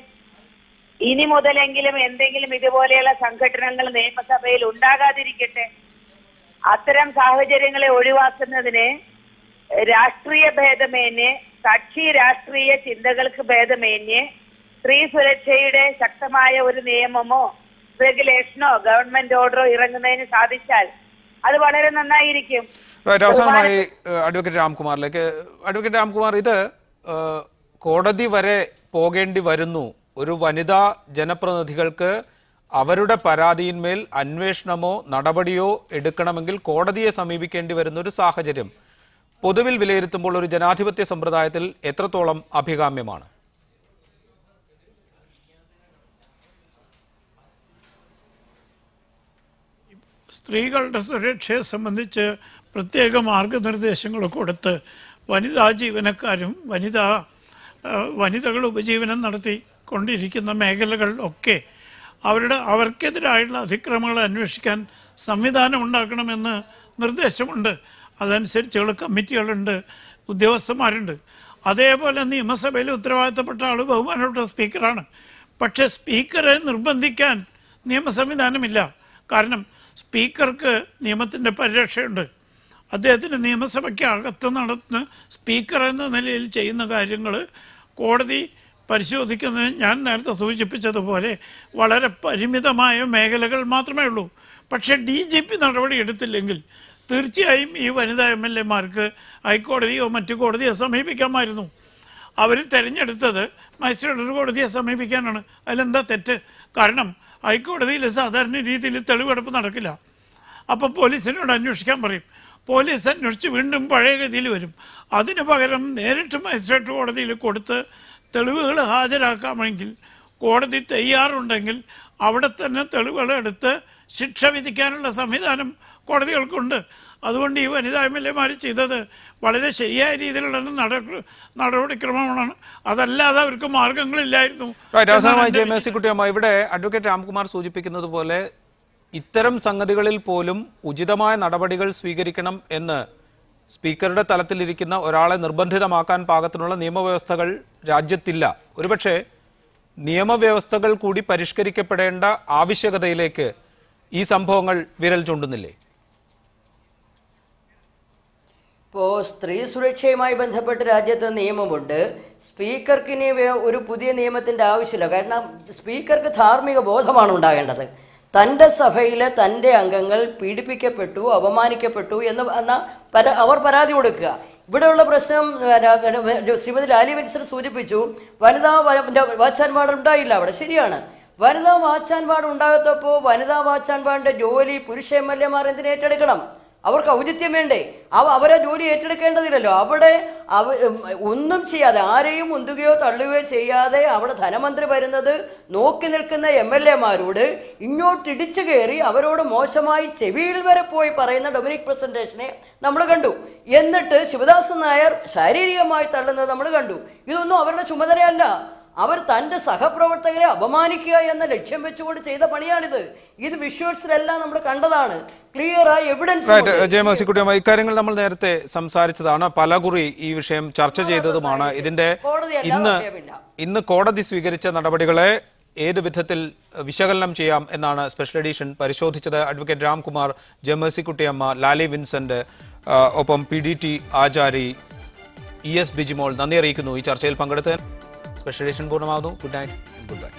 ഇനി മുതലെങ്കിലും എന്തെങ്കിലും ഇതുപോലെയുള്ള സംഘടനകൾ നിയമസഭയിൽ ഉണ്ടാകാതിരിക്കട്ടെ. അത്തരം സാഹചര്യങ്ങളെ ഒഴിവാക്കുന്നതിന് രാഷ്ട്രീയ ഭേദമേന്യേ, കക്ഷി രാഷ്ട്രീയ ചിന്തകൾക്ക് ഭേദമേന്യേ സ്ത്രീ സുരക്ഷയുടെ ശക്തമായ ഒരു നിയമമോ റെഗുലേഷനോ ഗവൺമെന്റ് ഓർഡറോ ഇറങ്ങുന്നതിന് സാധിച്ചാൽ അത് വളരെ നന്നായിരിക്കും. അവസാനമായി അഡ്വക്കേറ്റ് രാംകുമാറിലേക്ക്. അഡ്വക്കേറ്റ് രാംകുമാർ, ഇത് കോടതി വരെ പോകേണ്ടി വരുന്നു. ഒരു വനിതാ ജനപ്രതിനിധികൾക്ക് അവരുടെ പരാതിയിന്മേൽ അന്വേഷണമോ നടപടിയോ എടുക്കണമെങ്കിൽ കോടതിയെ സമീപിക്കേണ്ടി വരുന്ന ഒരു സാഹചര്യം പൊതുവിൽ വിലയിരുത്തുമ്പോൾ ഒരു ജനാധിപത്യ സമ്പ്രദായത്തിൽ എത്രത്തോളം അഭികാമ്യമാണ്? സ്ത്രീകളുടെ സുരക്ഷയെ സംബന്ധിച്ച് പ്രത്യേക മാർഗനിർദ്ദേശങ്ങൾ കൊടുത്ത് വനിതാ ജീവനക്കാരും വനിതകൾ ഉപജീവനം നടത്തിക്കൊണ്ടിരിക്കുന്ന മേഖലകളിലൊക്കെ അവർക്കെതിരായുള്ള അതിക്രമങ്ങൾ അന്വേഷിക്കാൻ സംവിധാനം ഉണ്ടാക്കണമെന്ന് നിർദ്ദേശമുണ്ട്. അതനുസരിച്ചുള്ള കമ്മിറ്റികളുണ്ട്, ഉദ്യോഗസ്ഥന്മാരുണ്ട്. അതേപോലെ നിയമസഭയിൽ ഉത്തരവാദിത്തപ്പെട്ട ആൾ ബഹുമാനപ്പെട്ട സ്പീക്കറാണ്. പക്ഷെ സ്പീക്കറെ നിർബന്ധിക്കാൻ നിയമ സംവിധാനമില്ല. കാരണം സ്പീക്കർക്ക് നിയമത്തിൻ്റെ പരിരക്ഷയുണ്ട്. അദ്ദേഹത്തിന് നിയമസഭയ്ക്ക് അകത്ത് നടത്തുന്ന സ്പീക്കർ എന്ന നിലയിൽ ചെയ്യുന്ന കാര്യങ്ങൾ കോടതി പരിശോധിക്കുന്നത് ഞാൻ നേരത്തെ സൂചിപ്പിച്ചതുപോലെ വളരെ പരിമിതമായ മേഖലകൾ മാത്രമേ ഉള്ളൂ. പക്ഷേ DGP നടപടി എടുത്തില്ലെങ്കിൽ തീർച്ചയായും ഈ വനിതാ MLAമാർക്ക് ഹൈക്കോടതിയോ മറ്റു കോടതിയോ സമീപിക്കാമായിരുന്നു. അവർ തിരഞ്ഞെടുത്തത് മജിസ്ട്രേറ്റ് കോടതിയെ സമീപിക്കാനാണ്. അതിലെന്താ തെറ്റ്? കാരണം ഹൈക്കോടതിയിൽ സാധാരണ രീതിയിൽ തെളിവെടുപ്പ് നടക്കില്ല. അപ്പോൾ പോലീസിനോട് അന്വേഷിക്കാൻ പറയും. പോലീസ് അന്വേഷിച്ച് വീണ്ടും പഴയ ഗതിയിൽ വരും. അതിനു പകരം നേരിട്ട് മജിസ്ട്രേറ്റ് കോടതിയിൽ കൊടുത്ത് തെളിവുകൾ ഹാജരാക്കാമെങ്കിൽ കോടതി തയ്യാറുണ്ടെങ്കിൽ അവിടെ തന്നെ തെളിവുകളെടുത്ത് ശിക്ഷ വിധിക്കാനുള്ള സംവിധാനം കോടതികൾക്കുണ്ട്. അതുകൊണ്ട് ഈ വനിതാ MLAമാർ ചെയ്തത് വളരെ ശരിയായ രീതിയിലുള്ള നടപടിക്രമമാണ്. അതല്ലാതെ അവർക്ക് മാർഗങ്ങളില്ലായിരുന്നു. അവസാനമായി ജയമേഴ്സിക്കുട്ടിയമ്മ, ഇവിടെ അഡ്വക്കേറ്റ് രാംകുമാർ സൂചിപ്പിക്കുന്നത് പോലെ ഇത്തരം സംഗതികളിൽ പോലും ഉചിതമായ നടപടികൾ സ്വീകരിക്കണം എന്ന് സ്പീക്കറുടെ തലത്തിലിരിക്കുന്ന ഒരാളെ നിർബന്ധിതമാക്കാൻ പാകത്തിനുള്ള നിയമവ്യവസ്ഥകൾ രാജ്യത്തില്ല. ഒരുപക്ഷെ നിയമവ്യവസ്ഥകൾ കൂടി പരിഷ്കരിക്കപ്പെടേണ്ട ആവശ്യകതയിലേക്ക് ഈ സംഭവങ്ങൾ വിരൽ ചൂണ്ടുന്നില്ലേ? ഇപ്പോൾ സ്ത്രീ സുരക്ഷയുമായി ബന്ധപ്പെട്ട് രാജ്യത്ത് നിയമമുണ്ട്. സ്പീക്കർക്ക് ഇനി ഒരു പുതിയ നിയമത്തിൻ്റെ ആവശ്യമില്ല. കാരണം സ്പീക്കർക്ക് ധാർമ്മിക ബോധമാണ് ഉണ്ടാകേണ്ടത്. തൻ്റെ സഭയിലെ തൻ്റെ അംഗങ്ങൾ പീഡിപ്പിക്കപ്പെട്ടു, അപമാനിക്കപ്പെട്ടു എന്ന് അവർ പരാതി കൊടുക്കുക. ഇവിടെയുള്ള പ്രശ്നം ശ്രീമതി ലാലി വിൻസെന്റ് സൂചിപ്പിച്ചു. വനിതാ വാച്ചാൻപാട് ഉണ്ടായില്ല അവിടെ. ശരിയാണ്, വനിതാ വാച്ചാൻപാട് ഉണ്ടാകത്തപ്പോൾ വനിതാ വാച്ചാൻപാടിൻ്റെ ജോലി പുരുഷ MLAമാർ എന്തിനു ഏറ്റെടുക്കണം? അവർക്ക് ഔചിത്യം വേണ്ടേ? അവരെ ജോലി ഏറ്റെടുക്കേണ്ടതില്ലല്ലോ. അവിടെ ഒന്നും ചെയ്യാതെ, ആരെയും ഉന്തുകയോ തള്ളുകയോ ചെയ്യാതെ അവിടെ ധനമന്ത്രി വരുന്നത് നോക്കി നിൽക്കുന്ന MLAമാരോട് ഇങ്ങോട്ട് ഇടിച്ചു കയറി അവരോട് മോശമായി ചെവിയിൽ വരെ പോയി പറയുന്ന ഡൊമിനിക് പ്രസന്റേഷനെ നമ്മൾ കണ്ടു. എന്നിട്ട് ശിവദാസൻ നായർ ശാരീരികമായി തള്ളുന്നത് നമ്മൾ കണ്ടു. ഇതൊന്നും അവരുടെ ചുമതലയല്ല. അവർ തൻ്റെ സഹപ്രവർത്തകരെ അപമാനിക്കുക എന്ന ലക്ഷ്യം വെച്ചുകൊണ്ട് ചെയ്ത പണിയാണിത്. ഇത് വിഷ്വൽസിലെല്ലാം നമ്മൾ കണ്ടതാണ്. ക്ലിയറായ എവിഡൻസ്. ജയമേഴ്സിക്കുട്ടിയമ്മ, ഇക്കാര്യങ്ങൾ നമ്മൾ നേരത്തെ സംസാരിച്ചതാണ്, പലകുറി ഈ വിഷയം ചർച്ച ചെയ്തതുമാണ്. ഇതിന്റെ ഇന്ന് കോടതി സ്വീകരിച്ച നടപടികളെ ഏത് വിധത്തിൽ വിശകലനം ചെയ്യാം എന്നാണ് സ്പെഷ്യൽ എഡിഷൻ പരിശോധിച്ചത്. അഡ്വക്കേറ്റ് രാംകുമാർ, ജയമേഴ്സിക്കുട്ടിയമ്മ, ലാലി വിൻസെന്റ്, ഒപ്പം PDT ആചാരി, ES ബിജിമോൾ നന്ദി അറിയിക്കുന്നു ഈ ചർച്ചയിൽ പങ്കെടുത്തതിന്. സ്പെഷ്യൽ എഡിഷൻ പൂർണ്ണമാകുന്നു. Good night, good bye.